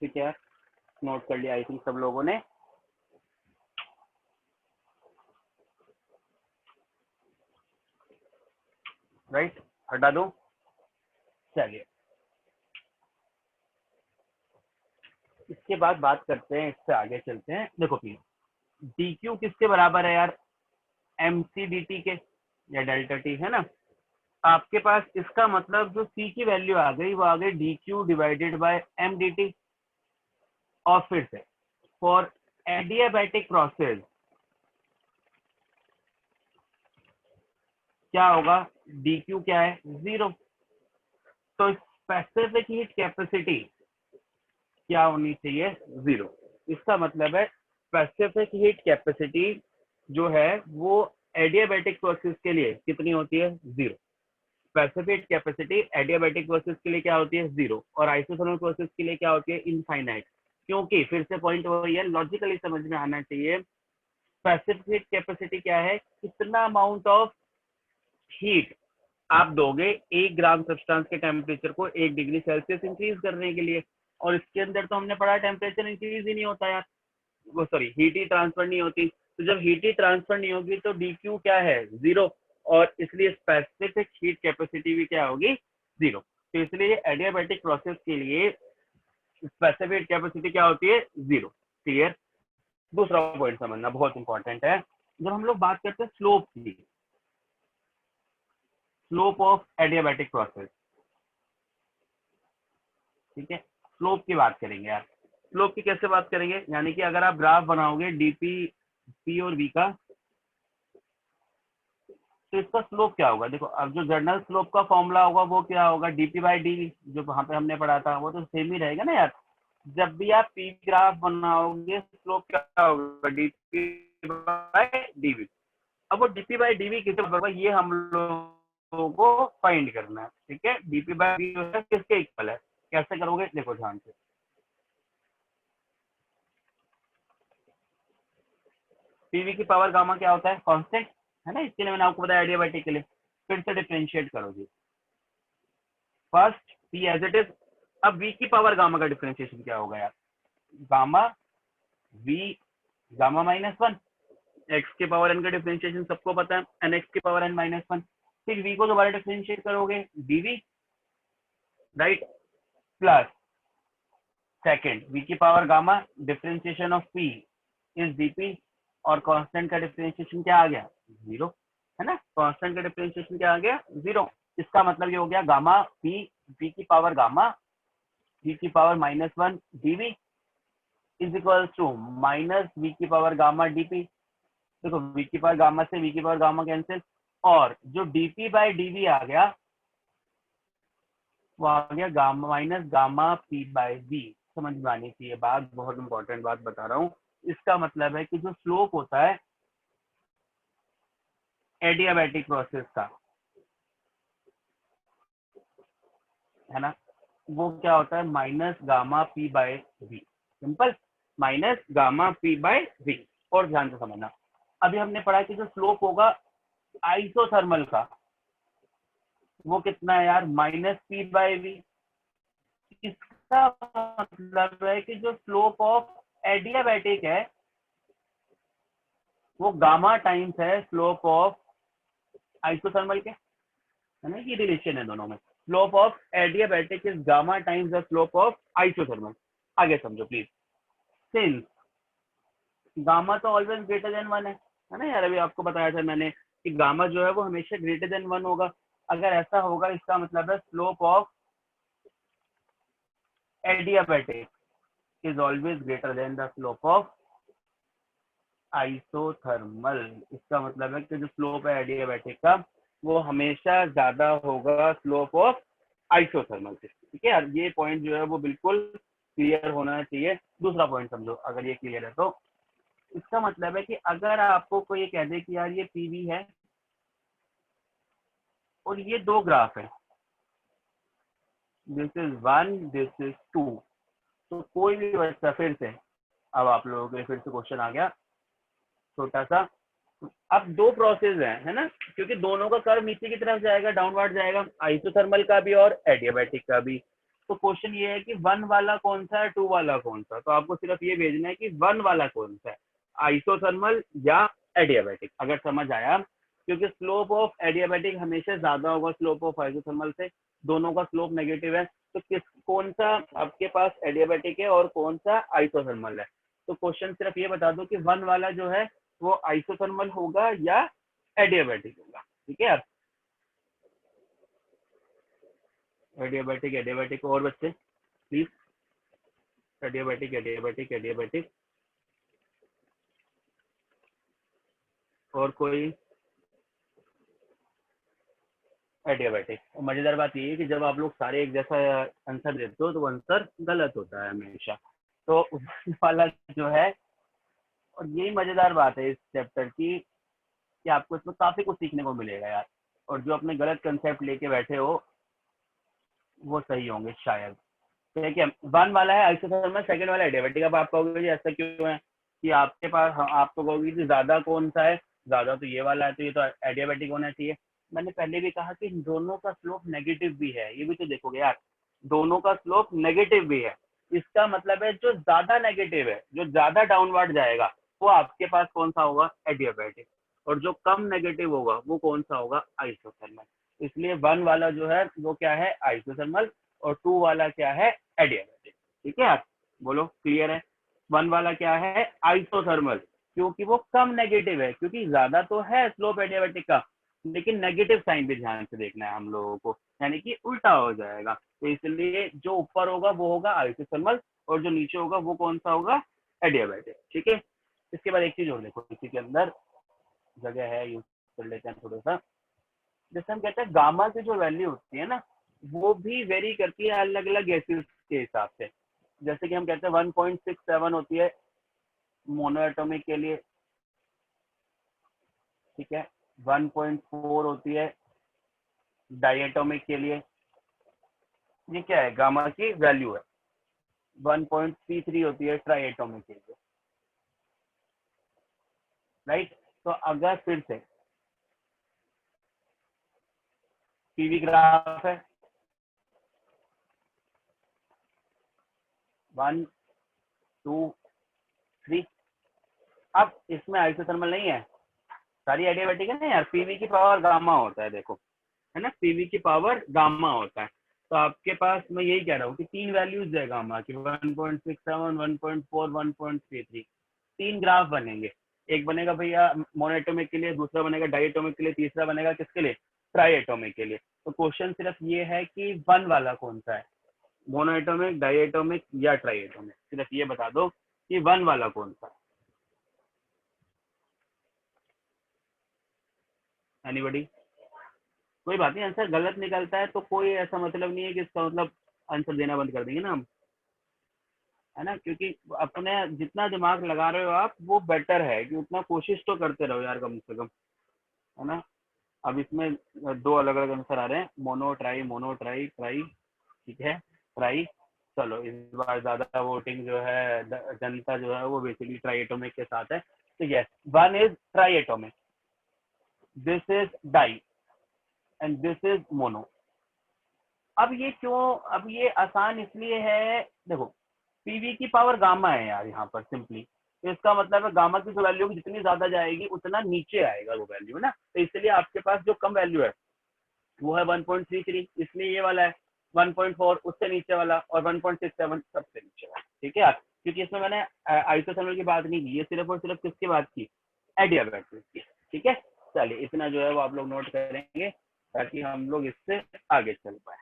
ठीक है, नोट कर लिया आई थिंक सब लोगों ने। राइट, हटा दो। चलिए, इसके बाद बात करते हैं, इससे आगे चलते हैं। देखो प्लीज, डी क्यू किसके बराबर है यार, एम सी डी टी के, या डेल्टा टी, है ना। आपके पास इसका मतलब जो सी की वैल्यू आ गई वो आ गई D Q divided by M D T. और फिर से फॉर एडियाबैटिक प्रोसेस क्या होगा, डी क्यू क्या है, 0। तो स्पेसिफिक हीट कैपेसिटी क्या होनी चाहिए, 0। इसका मतलब है स्पेसिफिक हीट कैपेसिटी जो है वो एडियाबैटिक प्रोसेस के लिए कितनी होती है, 0। स्पेसिफिक कैपेसिटी एडियाबैटिक प्रोसेस के लिए क्या होती है, 0। और आइसोथर्मल प्रोसेस के लिए क्या होती है, इनफाइनाइट। क्योंकि फिर से पॉइंट वही है, लॉजिकली समझ में आना चाहिए। स्पेसिफिक कैपेसिटी क्या है, कितना अमाउंट ऑफ हीट आप दोगे 1 ग्राम सब्सटेंस के टेम्परेचर को 1 डिग्री सेल्सियस इंक्रीज करने के लिए। और इसके अंदर तो हमने पढ़ा टेम्परेचर इंक्रीज ही नहीं होता यार, वो सॉरी हीट ही ट्रांसफर नहीं होती। तो जब हीट ही ट्रांसफर नहीं होगी तो डी क्यू क्या है, 0। और इसलिए स्पेसिफिक हीट कैपेसिटी भी क्या होगी, 0। तो इसलिए एडियाबैटिक प्रोसेस के लिए स्पेसिफिक कैपेसिटी क्या होती है, 0। क्लियर। दूसरा पॉइंट समझना बहुत इंपॉर्टेंट है, जब हम लोग बात करते हैं स्लोप की, स्लोप ऑफ एडियाबैटिक प्रोसेस। ठीक है, स्लोप की बात करेंगे यार। स्लोप की कैसे बात करेंगे, यानी कि अगर आप ग्राफ बनाओगे डीपी पी और वी का, तो इसका स्लोप क्या होगा। देखो, अब जो जर्नल स्लोप का फॉर्मूला होगा वो क्या होगा, डीपी बाई डी, जो वहां पे हमने पढ़ा था वो तो सेम ही रहेगा ना यार। जब भी आप पी ग्राफ बनाओगे स्लोप क्या होगा, डीपी बाई डीवी। अब वो डीपी बाई डीवी किसके बराबर, ये हम लोगों को फाइंड करना है। ठीक है, डीपी बाई डी जो है किसके इक्वल है, कैसे करोगे, देखो ध्यान से। पीवी की पावर गामा क्या होता है, कांस्टेंट, है ना। इसके लिए मैंने आपको बताया एडियाबैटिक के लिए। फिर से डिफरेंशिएट करोगे, first p as it is. अब वी की पावर गामा का डिफरेंशिएशन क्या होगा यार, गामा वी गामा -1, एक्स के पावर एन का डिफरेंशिएशन सबको पता है, एन एक्स के पावर एन -1। फिर वी को दोबारा डिफरेंशिएट करोगे, dv, right, plus second v की power gamma, differentiation of p is dp, और कांस्टेंट का डिफरेंशिएशन क्या आ गया, 0, है ना। कांस्टेंट का डिफरेंशिएशन क्या आ गया, 0। इसका मतलब ये हो गया गामा पी, वी की पावर गामा, वी की power -1 DV is equal to minus V की पावर गामा डीपी। देखो वी की पावर गामा से वी की पावर गामा कैंसिल, और जो डीपी बाय डीवी आ गया वो आ गया gamma minus gamma P by V. समझ में आनी चाहिए बात, बहुत इंपॉर्टेंट बात बता रहा हूँ। इसका मतलब है कि जो स्लोप होता है एडियाबैटिक प्रोसेस का, है ना, वो क्या होता है, minus gamma P by V. Simple, minus gamma P by V. और ध्यान से समझना, अभी हमने पढ़ा कि जो स्लोप होगा आइसोथर्मल का वो कितना है यार, माइनस पी बाय वी। इसका मतलब है कि जो स्लोप ऑफ एडियाबैटिक है वो गामा टाइम्स है स्लोप ऑफ आइसोथर्मल के, है ना, ये रिलेशन है दोनों में। Slope of adiabatic is gamma times the slope of isothermal. आगे समझो प्लीज। सिंस गामा तो ऑलवेज ग्रेटर देन 1 है ना यार, अभी आपको बताया था मैंने कि गामा जो है वो हमेशा ग्रेटर देन 1 होगा। अगर ऐसा होगा इसका मतलब है slope of adiabatic is always greater then the slope of isothermal. इसका मतलब है कि जो स्लोप है एडियाबैटिक का वो हमेशा ज्यादा होगा स्लोप ऑफ आइसोथर्मल से। ठीक है यार, ये पॉइंट जो है वो बिल्कुल क्लियर होना चाहिए। दूसरा पॉइंट समझो, अगर ये क्लियर है तो इसका मतलब है कि अगर आपको कोई कह दे कि यार ये पीवी है और ये दो ग्राफ है, दिस इज 1, दिस इज 2, तो कोई भी बच्चा, फिर से अब आप लोगों के फिर से क्वेश्चन आ गया छोटा सा। अब दो प्रोसेस है ना, क्योंकि दोनों का कर्व नीचे की तरफ जाएगा, डाउनवर्ड जाएगा, आइसोथर्मल का भी और एडियाबैटिक का भी। तो क्वेश्चन ये है कि 1 वाला कौन सा है, 2 वाला कौन सा। तो आपको सिर्फ ये भेजना है कि 1 वाला कौन सा है, आइसोथर्मल या एडियाबैटिक। अगर समझ आया, क्योंकि स्लोप ऑफ एडियाबैटिक हमेशा ज्यादा होगा स्लोप ऑफ आइसोथर्मल से, दोनों का स्लोप नेगेटिव है। तो किस कौन सा आपके पास एडियाबैटिक है और कौन सा आइसोथर्मल है। तो क्वेश्चन सिर्फ ये बता दो कि 1 वाला जो है वो आइसोथर्मल होगा या एडियाबैटिक होगा। ठीक है यार, एडियाबैटिक एडियाबैटिक, और बच्चे प्लीज, एडियाबैटिक एडियाबैटिक एडियाबैटिक, और कोई एडियाबैटिक। मजेदार बात ये है कि जब आप लोग सारे एक जैसा आंसर देते हो तो आंसर गलत होता है हमेशा। तो उस वाला जो है, और यही मजेदार बात है इस चैप्टर की कि आपको इसमें काफी कुछ सीखने को मिलेगा यार, और जो अपने गलत कंसेप्ट लेके बैठे हो वो सही होंगे शायद। ठीक है, 1 वाला है आइसोथर्मल, सेकंड वाला एडियाबैटिक। अब आप कहोगे जी ऐसा क्यों है कि आपके पास, आप तो कहोगे कि ज्यादा कौन सा है, ज्यादा तो ये वाला है, तो ये तो एडियाबैटिक होना चाहिए। मैंने पहले भी कहा कि दोनों का स्लोप नेगेटिव भी है, ये भी तो देखोगे यार, दोनों का स्लोप नेगेटिव भी है। इसका मतलब है जो ज्यादा नेगेटिव है, जो ज्यादा डाउनवर्ड जाएगा, वो आपके पास कौन सा होगा, एडियाबैटिक, और जो कम नेगेटिव होगा वो कौन सा होगा, आइसोथर्मल। इसलिए 1 वाला जो है वो क्या है, आइसोथर्मल, और 2 वाला क्या है, एडियाबैटिक। ठीक है यार, बोलो क्लियर है। 1 वाला क्या है, आइसोथर्मल, क्योंकि वो कम नेगेटिव है, क्योंकि ज्यादा तो है स्लोप एडियाबैटिक का, लेकिन नेगेटिव साइन भी ध्यान से देखना है हम लोगों को, यानी कि उल्टा हो जाएगा। तो इसलिए जो ऊपर होगा वो होगा आइसोथर्मल, और जो नीचे होगा वो कौन सा होगा, एडियाबैटिक। ठीक है, इसके बाद एक चीज और देखो, इसी के अंदर जगह है, यूज कर लेते हैं थोड़ा सा। जैसे हम कहते हैं गामा की जो वैल्यू होती है ना, वो भी वेरी करती है अलग अलग गैसेस के हिसाब से। जैसे कि हम कहते हैं 1.67 होती है मोनोएटॉमिक के लिए, ठीक है, 1.4 होती है डाइएटॉमिक के लिए। ये क्या है, गामा की वैल्यू है। 1.33 होती है ट्राइएटॉमिक के लिए, राइट। तो अगर फिर से पीवी ग्राफ है, 1 2 3, अब इसमें आइसोथर्मल नहीं है, सारी एडियाबैटिक है ना यार। पीवी की पावर गामा होता है, देखो है ना, पीवी की पावर गामा होता है। तो आपके पास मैं यही कह रहा हूँ कि 3 वैल्यूज है गामा की, 1.67, 1.4, 1.33। 3 ग्राफ बनेंगे, एक बनेगा भैया मोनोएटॉमिक के लिए, दूसरा बनेगा डाइएटॉमिक के लिए, तीसरा बनेगा किसके लिए, ट्राइएटॉमिक के लिए। तो क्वेश्चन सिर्फ ये है कि 1 वाला कौन सा है, मोनोएटॉमिक, डाइएटॉमिक या ट्राइएटॉमिक, सिर्फ ये बता दो कि 1 वाला कौन सा है। एनीबॉडी? कोई बात नहीं, आंसर गलत निकलता है तो कोई ऐसा मतलब नहीं है कि इसका मतलब आंसर देना बंद कर देंगे ना हम, है ना, क्योंकि अपने जितना दिमाग लगा रहे हो आप वो बेटर है, कि उतना कोशिश तो करते रहो यार कम से कम, है ना। अब इसमें 2 अलग अलग आंसर आ रहे हैं, mono try, mono try try, ठीक है, ट्राई। चलो इस बार ज्यादा वोटिंग जो है, जनता जो है वो बेसिकली ट्राइएटोमिक के साथ है। तो yes, 1 is triatomic, this is di and this is mono. अब ये क्यों, अब ये आसान इसलिए है, देखो पीवी की पावर गामा है यार यहाँ पर सिंपली, तो इसका मतलब है गामा की जो वैल्यू जितनी ज्यादा जाएगी उतना नीचे आएगा वो वैल्यू, है ना। तो इसलिए आपके पास जो कम वैल्यू है वो है 1.33, इसलिए ये वाला है 1.4 उससे नीचे वाला, और 1.67 सबसे नीचे वाला, ठीक है यार। क्योंकि इसमें मैंने आइसोथर्मल की बात नहीं की, ये सिर्फ और सिर्फ किसकी बात की, एडियाबैटिक की, ठीक है। चलिए इतना जो है वो आप लोग नोट करेंगे ताकि हम लोग इससे आगे चल पाए।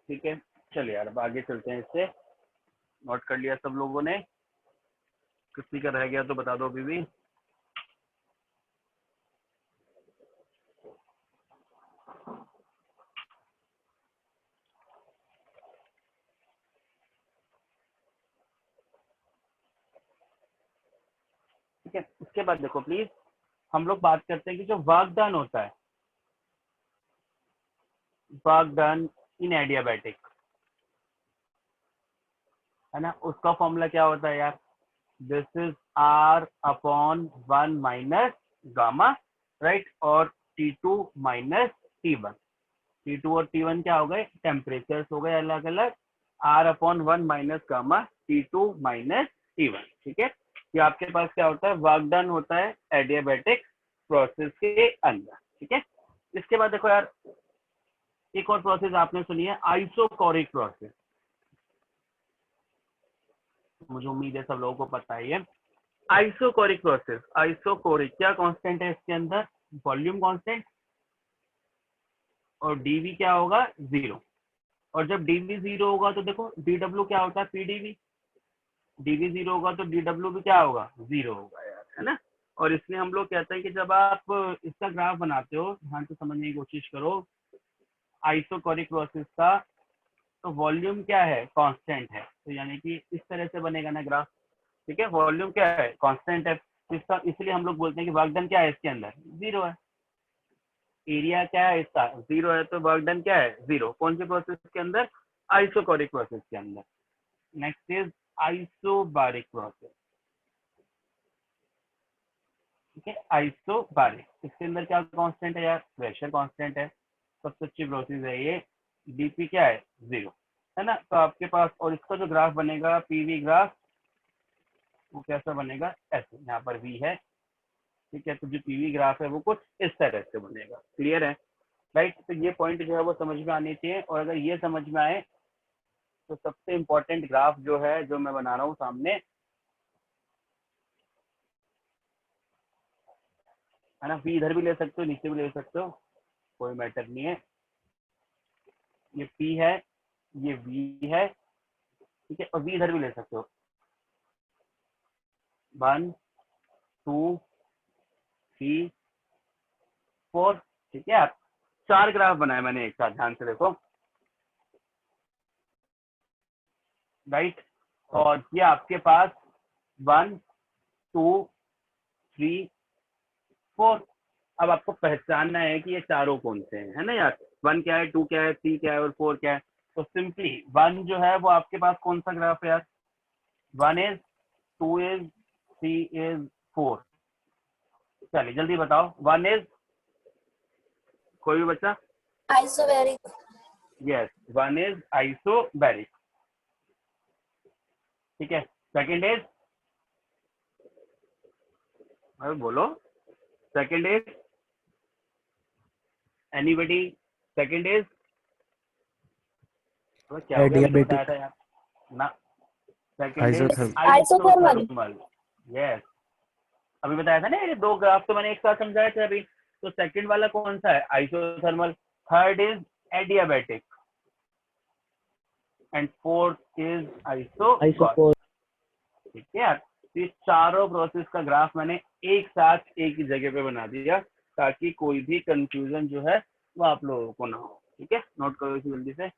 ठीक है, चलिए यार अब आगे चलते हैं इससे। नोट कर लिया सब लोगों ने? किसी का रह गया तो बता दो अभी भी। ठीक है, उसके बाद देखो प्लीज, हम लोग बात करते हैं कि जो वर्क डन होता है, वर्क डन इन एडियाबैटिक, है ना, उसका फॉर्मूला क्या होता है यार, this is R upon 1 minus gamma, right, और T2 माइनस T1। T2 और T1 क्या हो गए, टेम्परेचर हो गए अलग अलग, R upon 1 minus gamma T2 minus T1, ठीक है। ये आपके पास क्या होता है, वर्क डन होता है एडियाबैटिक प्रोसेस के अंदर, ठीक है। इसके बाद देखो यार, एक और प्रोसेस आपने सुनी है, आइसोकोरिक प्रोसेस, मुझे उम्मीद है सब लोगों को पता ही है। आइसोकोरिक प्रोसेस, आइसोकोरिक क्या कांस्टेंट है इसके अंदर, वॉल्यूम कांस्टेंट, और डीवी क्या होगा, 0। और जब डीवी 0 होगा तो देखो डीडब्ल्यू क्या होता है, पीडीवी, डीवी 0 होगा तो डीडब्ल्यू भी क्या होगा, 0 होगा यार, है ना। और इसलिए हम लोग कहते हैं कि जब आप इसका ग्राफ बनाते हो, ध्यान से समझने की कोशिश करो, आइसोकोरिक प्रोसेस का, तो वॉल्यूम क्या है, कांस्टेंट है, तो यानी कि इस तरह से बनेगा ना ग्राफ, ठीक है। वॉल्यूम क्या है, कांस्टेंट है, इसका इसलिए हम लोग बोलते हैं कि वर्क डन क्या है इसके अंदर, 0 है। एरिया क्या है इसका, 0 है, तो वर्क डन क्या है, 0। कौन से प्रोसेस के अंदर, आइसोकोरिक प्रोसेस के अंदर। नेक्स्ट इज आइसोबारिक प्रोसेस, ठीक है, आइसोबारिक, इसके अंदर क्या कांस्टेंट है यार, प्रेशर कांस्टेंट है, सबसे अच्छी प्रोसेस है ये। डीपी क्या है, 0, है ना। तो आपके पास, और इसका जो ग्राफ बनेगा पीवी ग्राफ, वो कैसा बनेगा, ऐसे, यहाँ पर वी है, ठीक है। तो जो पीवी ग्राफ है वो कुछ इस तरह से बनेगा, क्लियर है, राइट। तो ये पॉइंट जो है वो समझ में आने चाहिए, और अगर ये समझ में आए तो सबसे इंपॉर्टेंट ग्राफ जो है जो मैं बना रहा हूँ सामने, है ना, वी इधर भी ले सकते हो नीचे भी ले सकते हो, कोई मैटर नहीं है। ये पी है, ये वी है, ठीक है, और वी इधर भी ले सकते हो, 1 2 3 4, ठीक है। आप 4 ग्राफ बनाए मैंने एक साथ, ध्यान से देखो, राइट। और ये आपके पास 1 2 3 4, अब आपको पहचानना है कि ये चारों कौन से हैं, है ना यार। 1 क्या है, 2 क्या है, 3 क्या है, और 4 क्या है। तो सिंपली 1 जो है वो आपके पास कौन सा ग्राफ है यार, 1 इज, 2 इज, 3 इज, 4। चलिए जल्दी बताओ, 1 इज, कोई भी बच्चा? Isobaric. Yes, one is isobaric, ठीक है। सेकंड इज, अरे बोलो, second is anybody? Second is क्या हो गया, मैंने बताया था यार ना, सेकंड इज आइसोथर्मल। यस, अभी बताया था ना, ये दो ग्राफ तो मैंने एक साथ समझाया था अभी। तो सेकंड वाला कौन सा है? Isothermal. Third is adiabatic and fourth is आइसोगॉस, ठीक है यार। तो ये चारों प्रोसेस का ग्राफ मैंने एक साथ एक ही जगह पे बना दिया ताकि कोई भी कंफ्यूजन जो है वो आप लोगों को ना हो, ठीक है। नोट करो इसे जल्दी से।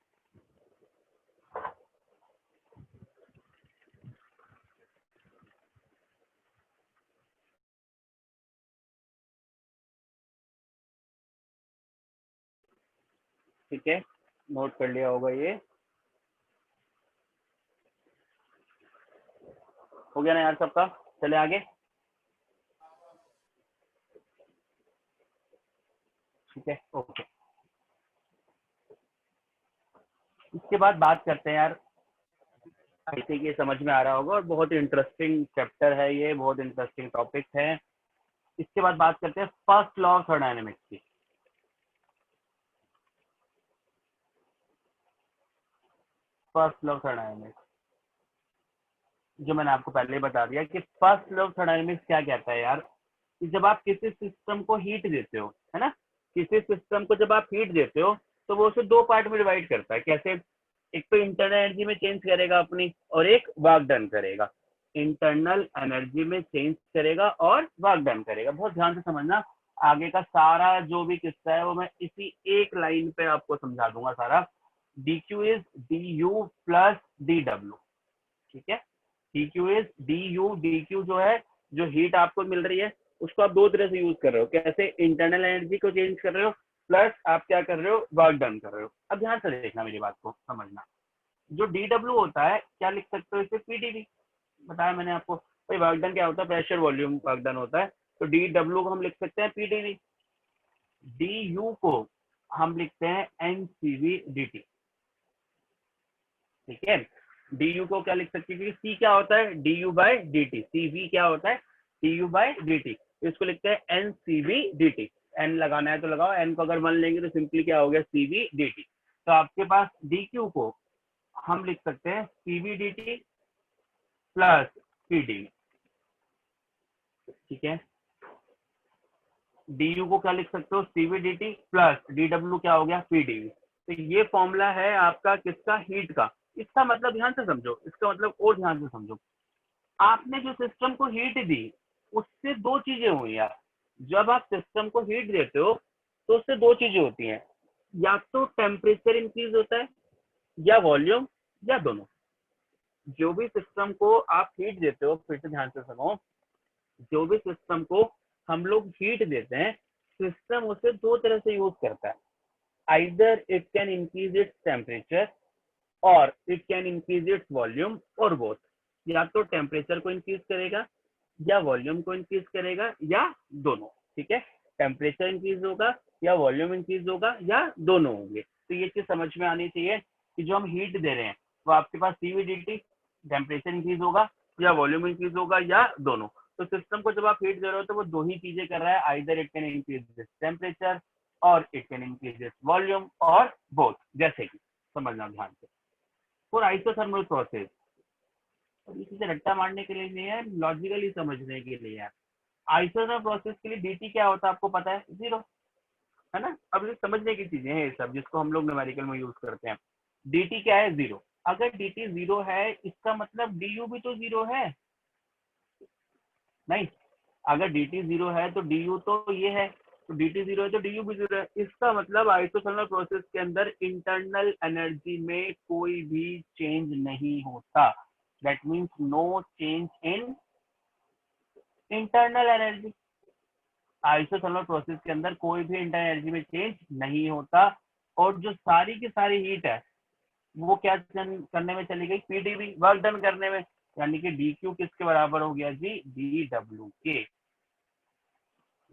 ठीक है, नोट कर लिया होगा ये। हो गया ना यार सबका? चले आगे, ठीक है, ओके। इसके बाद बात करते हैं यार, आई थिंक ये समझ में आ रहा होगा और बहुत इंटरेस्टिंग चैप्टर है ये, बहुत इंटरेस्टिंग टॉपिक है। इसके बाद बात करते हैं फर्स्ट लॉ ऑफ थर्मोडायनेमिक्स की। फर्स्ट लॉ ऑफ थर्मोडायनेमिक्स जो मैंने आपको पहले ही बता दिया कि फर्स्ट लॉ ऑफ थर्मोडायनेमिक्स क्या कहता है यार, कि जब आप किसी सिस्टम को हीट देते हो, है ना, किसी सिस्टम को जब आप हीट देते हो तो वो उसे दो पार्ट में डिवाइड करता है। कैसे? एक तो इंटरनल एनर्जी में चेंज करेगा अपनी, और एक वर्क डन करेगा। इंटरनल एनर्जी में चेंज करेगा और वर्क डन करेगा। बहुत ध्यान से समझना, आगे का सारा जो भी किस्सा है वो मैं इसी एक लाइन पे आपको समझा दूंगा सारा। D Q is D you plus D W, ठीक है। D Q is D U, D Q जो है, जो हीट आपको मिल रही है उसको आप दो तरह से यूज कर रहे हो। कैसे? इंटरनल एनर्जी को चेंज कर रहे हो, प्लस आप क्या कर रहे हो? वर्क डन कर रहे हो। अब ध्यान से देखना, मेरी बात को समझना। जो डी डब्ल्यू होता है, क्या लिख सकते हो इसे? पीडीवी। बताया मैंने आपको भाई, वर्क डन क्या होता है? प्रेशर वॉल्यूम वर्क डन होता है। तो डी डब्ल्यू को हम लिख सकते हैं पीडीवी। डी यू को हम लिखते हैं एनसीवी डी, ठीक है। डी यू को क्या लिख सकते हैं? सी क्या होता है? D U by D T. C V क्या होता है? D U by D T. इसको लिखते हैं N C V D T. N लगाना है तो लगाओ, एन को अगर मान लेंगे तो सिंपली क्या हो गया? सी वी डी टी। तो आपके पास डी क्यू को हम लिख सकते हैं C V D T plus P D, ठीक है। डी यू को क्या लिख सकते हो? C V D T plus D W क्या हो गया? P D. तो ये फॉर्मूला है आपका किसका? हीट का। इसका मतलब ध्यान से समझो, इसका मतलब और ध्यान से समझो। आपने जो सिस्टम को हीट दी उससे दो चीजें हुई यार। जब आप सिस्टम को हीट देते हो तो उससे दो चीजें होती हैं, या तो टेम्परेचर इंक्रीज होता है या वॉल्यूम, या दोनों। जो भी सिस्टम को आप हीट देते हो, फिर से ध्यान से सुनो, जो भी सिस्टम को हम लोग हीट देते हैं, सिस्टम उसे दो तरह से यूज करता है। Either it can increase its temperature और it can increase its volume, और बोथ। या तो टेम्परेचर को इंक्रीज करेगा या वॉल्यूम को इंक्रीज करेगा, या दोनों, ठीक है। टेम्परेचर इंक्रीज होगा या वॉल्यूम इंक्रीज होगा, या दोनों होंगे। तो ये चीज समझ में आनी चाहिए कि जो हम हीट दे रहे हैं वो आपके पास सीवीडीटी, टेम्परेचर इंक्रीज होगा या वॉल्यूम इंक्रीज होगा, या दोनों। तो सिस्टम को जब आप हीट दे रहे हो तो वो दो ही चीजें कर रहा है, either it can increase this temperature और it can increase this volume, और बोथ। जैसे कि समझना ध्यान से, फॉर आइसोथर्मल प्रोसेस, और इसी से रट्टा मारने के लिए नहीं है, लॉजिकली समझने के लिए है। आइसोथर्मल प्रोसेस के लिए डीटी क्या होता है आपको पता है? जीरो, है ना। अब ये समझने की चीजें हैं सब, जिसको हम लोग न्यूमेरिकल में यूज करते हैं। डीटी क्या है? जीरो। अगर डीटी जीरो है इसका मतलब डी यू भी तो जीरो है, नहीं? अगर डीटी जीरो है तो डी यू तो ये है, तो डीटी जीरो है तो डी यू भी जीरो है। इसका मतलब आइसोथर्मल प्रोसेस के अंदर इंटरनल एनर्जी में कोई भी चेंज नहीं होता। That means no change in internal energy. Isothermal process के अंदर कोई भी इंटरनल एनर्जी में चेंज नहीं होता, और जो सारी की सारी हीट है वो क्या करने में चली गई? पीडीवी, वर्क डन करने में। यानी कि डी क्यू किसके बराबर हो गया जी? डी डब्ल्यू के।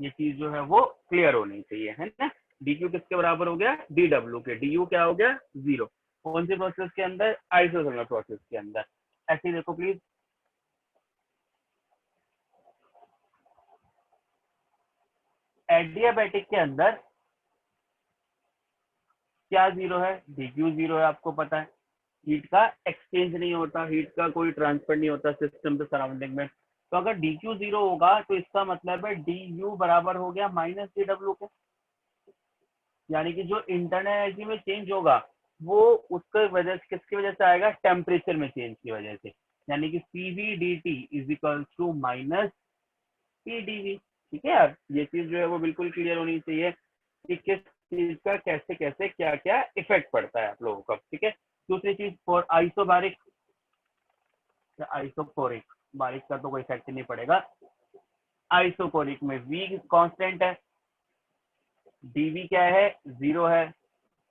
ये चीज जो है वो क्लियर होनी चाहिए, है ना। डी क्यू किसके बराबर हो गया, डी डब्ल्यू के, डी यू क्या हो गया 0। कौन सी प्रोसेस के अंदर, आइसोथर्मल प्रोसेस के अंदर। ऐसे ही देखो प्लीज, एडियाबैटिक के अंदर क्या 0 है, डी क्यू 0 है, आपको पता है। हीट का एक्सचेंज नहीं होता, हीट का कोई ट्रांसफर नहीं होता सिस्टम से सराउंडिंग में। तो अगर डी क्यू 0 होगा तो इसका मतलब है डी यू बराबर हो गया माइनस डी डब्ल्यू के। यानी कि जो इंटरनल एनर्जी में चेंज होगा वो उसके वजह से, किसकी वजह से आएगा, टेम्परेचर में चेंज की वजह से। यानी कि CV D T is equal to minus P D V. ठीक है यार, ये चीज जो है वो बिल्कुल क्लियर होनी चाहिए कि किस चीज का कैसे कैसे क्या क्या इफेक्ट पड़ता है आप लोगों का। ठीक है, दूसरी चीज फॉर आइसोबारिक, आइसोकोरिक, बारिक का तो कोई इफेक्ट नहीं पड़ेगा। आइसोकोरिक में वी कांस्टेंट है, डीवी क्या है 0 है।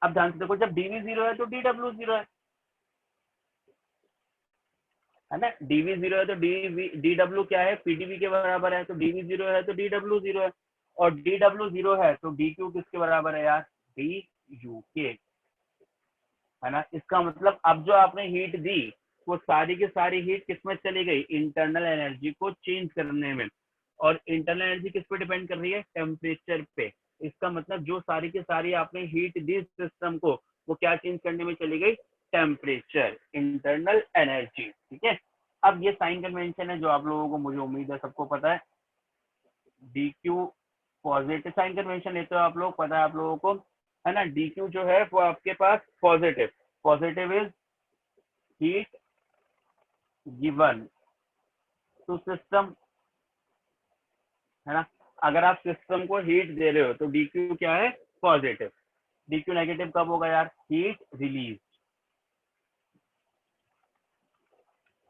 अब ध्यान से देखो, जब डीवी 0 है तो डी डब्ल्यू 0 है ना। डीवी 0 है तो डी डब्ल्यू क्या है, पीडीवी के बराबर है। तो डीवी 0 है तो डी डब्ल्यू 0 है, और डी डब्ल्यू 0 है तो डी क्यू किसके बराबर है यार, डी यू के, है ना। इसका मतलब अब जो आपने हीट दी वो सारी की सारी हीट किसमें चली गई, इंटरनल एनर्जी को चेंज करने में। और इंटरनल एनर्जी किस पे डिपेंड कर रही है, टेम्परेचर पे। इसका मतलब जो सारी की सारी आपने हीट दी सिस्टम को, वो क्या चेंज करने में चली गई, टेम्परेचर, इंटरनल एनर्जी। ठीक है, अब ये साइन कन्वेंशन है जो आप लोगों को, मुझे उम्मीद है सबको पता है। D Q positive sign convention लेते हो आप लोग, पता है आप लोगों को, है ना। डी क्यू जो है वो आपके पास positive, positive is heat given to system, है ना। अगर आप सिस्टम को हीट दे रहे हो तो डी क्यू क्या है, पॉजिटिव। डी क्यू नेगेटिव कब होगा यार, heat release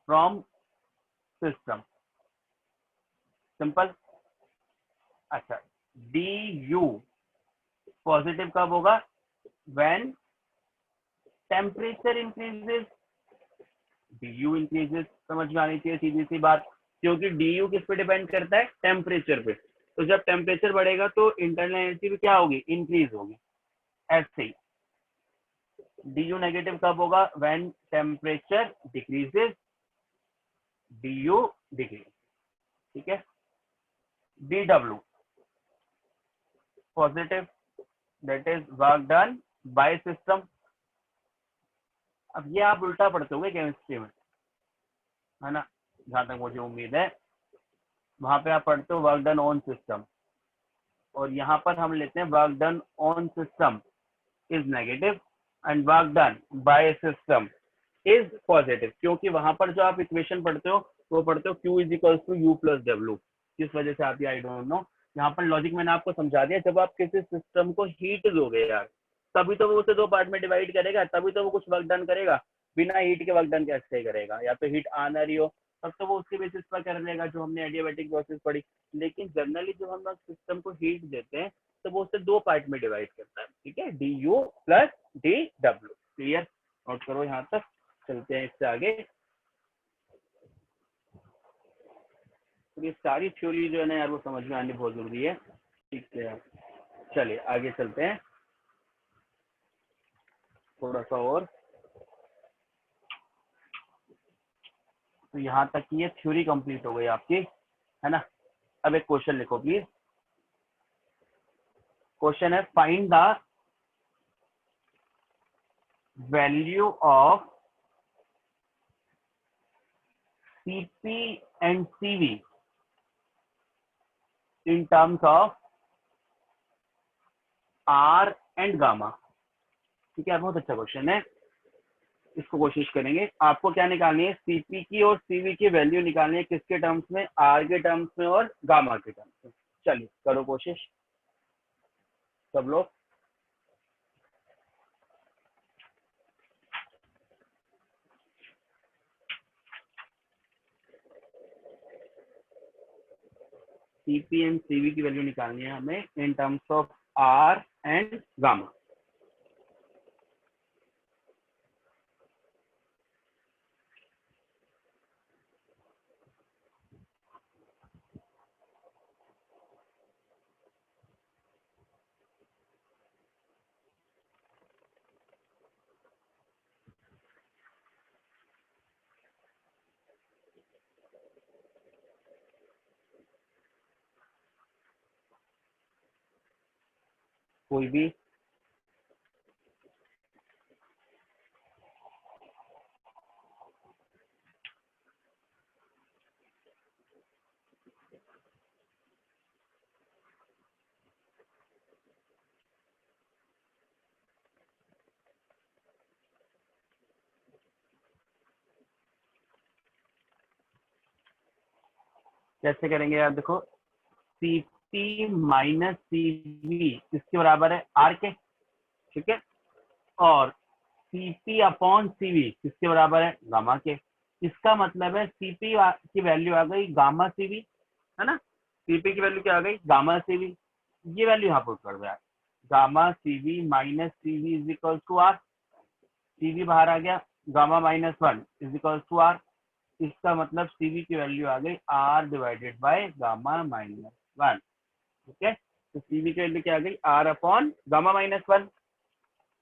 from system, simple. अच्छा, डी यू पॉजिटिव कब होगा, when temperature increases, D you increases. समझ में आनी चाहिए सीधी सी बात, क्योंकि डी यू किस पे डिपेंड करता है, टेम्परेचर पे। तो जब टेम्परेचर बढ़ेगा तो इंटरनल एनर्जी भी क्या होगी, इंक्रीज होगी। ऐसे ही डी यू नेगेटिव कब होगा, when temperature decreases, D you decrease. ठीक है, D W positive, that is work done by system. अब ये आप उल्टा पढ़ते होंगे केमिस्ट्री में, है ना, जहां तक मुझे उम्मीद है। वहां पे आप पढ़ते हो वर्क डन ऑन सिस्टम, और यहाँ पर हम लेते हैं work done on system is negative and work done by system is positive. क्योंकि वहां पर जो आप इक्वेशन पढ़ते हो वो पढ़ते हो Q is equal to U plus W. किस वजह से आती है आई डोंट नो। यहाँ पर लॉजिक मैंने आपको समझा दिया, जब आप किसी सिस्टम को हीट दोगे यार, तभी तो वो उसे दो पार्ट में डिवाइड करेगा, तभी तो वो कुछ वर्क डन करेगा। बिना हीट के वर्क डन कैसे करेगा, या तो हीट आ ना रही हो तब तो वो उसके बेसिस पर कर लेगा, जो हमने एडियाबैटिक प्रोसेस पढ़ी। लेकिन जनरली जो हम सिस्टम को हीट देते हैं तो वो उसे दो पार्ट में डिवाइड करता है। ठीक है, D you plus D W. Clear, note करो यहाँ तक, चलते हैं इससे आगे। तो ये सारी थ्योरी जो है ना यार वो समझ में आनी बहुत जरूरी है। ठीक है यार, चलिए आगे चलते हैं थोड़ा सा और। तो यहाँ तक की ये थ्योरी कंप्लीट हो गई आपकी, है ना। अब एक क्वेश्चन लिखो प्लीज। क्वेश्चन है, find the value of Cp and Cv in terms of R and gamma। ठीक है, बहुत अच्छा क्वेश्चन है। इसको कोशिश करेंगे, आपको क्या निकालनी है, Cp की और Cv की वैल्यू निकालनी है, किसके टर्म्स में, R के टर्म्स में और गामा के टर्म्स में। चलिए करो कोशिश सब लोग। Cp एंड Cv की वैल्यू निकालनी है हमें इन terms of R and gamma. कोई भी कैसे करेंगे यार, देखो Cp माइनस Cv किसके बराबर है, आर के, ठीक है, और Cp अपॉन Cv किसके बराबर है, गामा के। इसका मतलब है Cp की वैल्यू आ गई गामा Cv, है ना, Cp की वैल्यू क्या आ गई, गामा Cv। ये वैल्यू यहाँ पुट कर दो यार, gamma Cv minus Cv is equal to R, Cv बाहर आ गया, gamma minus 1 is equal to R. इसका मतलब Cv की वैल्यू आ गई R divided by gamma minus 1, ठीक है। तो Cv की वैल्यू क्या आ गई, R अपॉन गामा माइनस 1।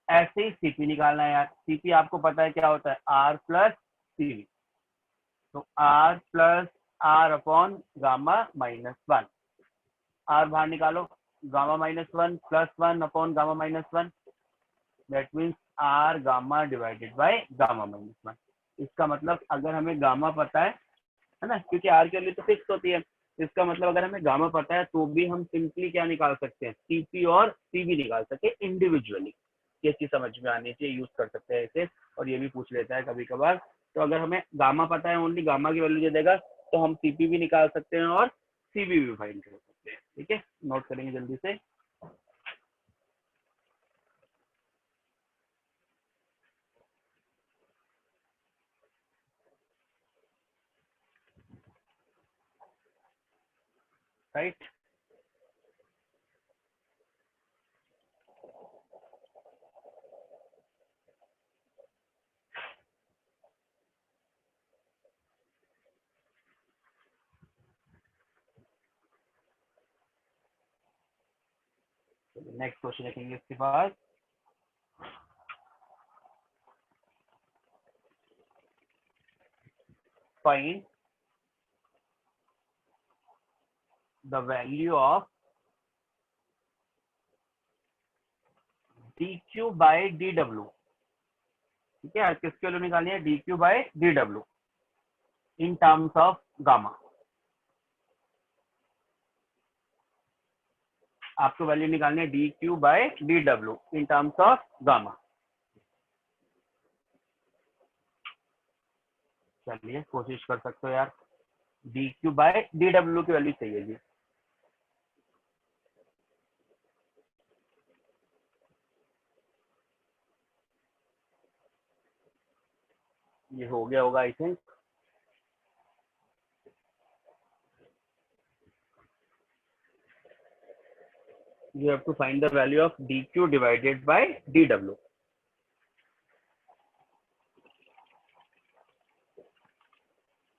ऐसे ही Cp निकालना है यार, Cp आपको पता है क्या होता है, R प्लस Cv, तो R plus R upon gamma minus 1। R बाहर निकालो, gamma minus 1 plus 1 upon gamma minus 1, that means R gamma divided by gamma minus 1। इसका मतलब अगर हमें गामा पता है ना, क्योंकि आर की वैल्यू तो फिक्स होती है, इसका मतलब अगर हमें गामा पता है तो भी हम सिंपली क्या निकाल सकते हैं, सीपी और सीवी निकाल सकते हैं इंडिविजुअली। ये चीज समझ में आनी चाहिए, यूज कर सकते हैं इसे। और ये भी पूछ लेता है कभी कभार, तो अगर हमें गामा पता है, ओनली गामा की वैल्यू दे देगा, तो हम सीपी भी निकाल सकते हैं और सीवी भी फाइंड कर सकते हैं, ठीक है। नोट करेंगे जल्दी से। राइट, नेक्स्ट क्वेश्चन देखेंगे इसके बाद। Find the value of dq by dw, ठीक है, किसकी वैल्यू निकालनी है, dq by dw in terms of gamma. आपको वैल्यू निकालनी है dq by dw in terms of gamma. चलिए कोशिश कर सकते हो यार, dq बाय dw की वैल्यू चाहिए जी। ये हो गया होगा I think. You have to find the value of dq divided by dw।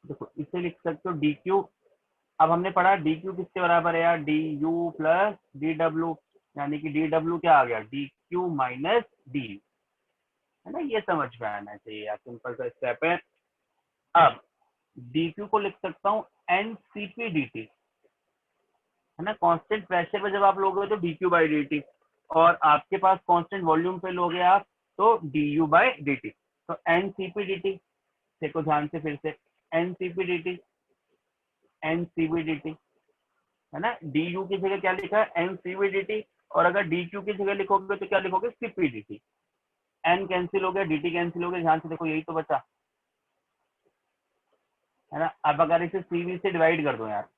देखो इसे लिख सकते हो dq, अब हमने पढ़ा dq किसके बराबर है यार, du प्लस dw, यानी कि dw क्या आ गया, dq माइनस du, है ना। ये समझ में आना चाहिए यार, सिंपल सा स्टेप है। अब dq को लिख सकता हूँ ncp dt, है ना, कांस्टेंट प्रेशर पे जब आप लोगे तो dq बाई dt, और आपके पास कांस्टेंट वॉल्यूम पे लोगे आप तो du बाई dt। तो ncp dt, देखो ध्यान से फिर से, ncp dt, ncp dt, है ना, du की जगह क्या लिखा है, ncp dt, और अगर dq की जगह लिखोगे तो क्या लिखोगे, cp dt। n कैंसिल हो गया, dt कैंसिल हो गया, ध्यान से देखो यही तो बचा, है ना। अब अगर इसे cv से डिवाइड कर दो यार,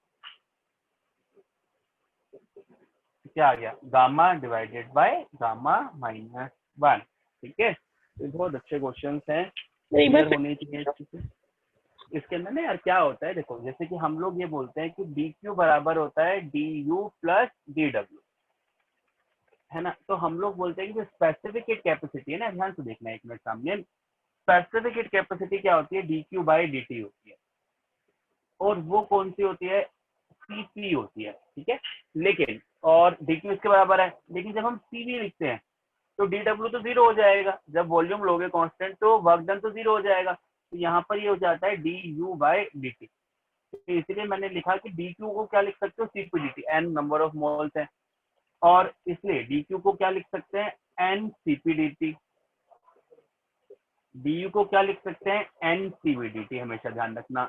क्या आ गया, gamma divided by gamma minus 1, ठीक है। तो बहुत अच्छे क्वेश्चन हैं, क्लियर होने चाहिए चीजें। इसके अंदर ना यार क्या होता है, देखो जैसे कि हम लोग ये बोलते हैं कि डी क्यू बराबर होता है D you plus D W, है ना। तो हम लोग बोलते हैं कि जो स्पेसिफिक कैपेसिटी है ना, ध्यान से देखना एक मिनट सामने, स्पेसिफिक कैपेसिटी क्या होती है, D Q by D T होती है, और वो कौन सी होती है, सीपी होती है, ठीक है। लेकिन और डी क्यू इसके बराबर है, लेकिन जब हम सीवी लिखते हैं तो डी डब्ल्यू तो जीरो हो जाएगा, जब वॉल्यूम लोगे कांस्टेंट तो वर्क डन तो जीरो हो जाएगा। तो यहाँ पर ये हो जाता है D U by D T. तो इसलिए मैंने लिखा कि डी क्यू को क्या लिख सकते हो, CP D T, N number of moles है, और इसलिए डी क्यू को क्या लिख सकते हैं, N CP D T. D U को क्या लिख सकते हैं, एन सीवी डी टी, हमेशा ध्यान रखना।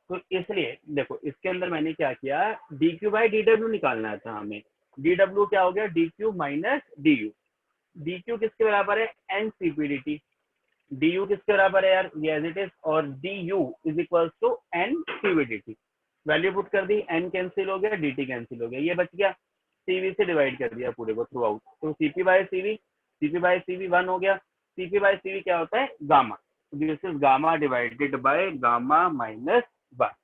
तो इसलिए देखो इसके अंदर मैंने क्या किया, D Q by D W निकालना था हमें। डी डब्ल्यू क्या हो गया, D Q minus D U. D Q किसके बराबर है, N CP D T. D U किसके बराबर है यार, ये एज इट इज, और D U is equal to N CV D T. Value put कर दी, एन कैंसिल हो गया, डी टी कैंसिल हो गया, ये बच गया। सीवी से डिवाइड कर दिया पूरे को थ्रू आउट, तो CP by CV, CP by CV 1 हो गया। सीपी बाय सीवी क्या होता है, gamma, this is gamma divided by gamma minus 1।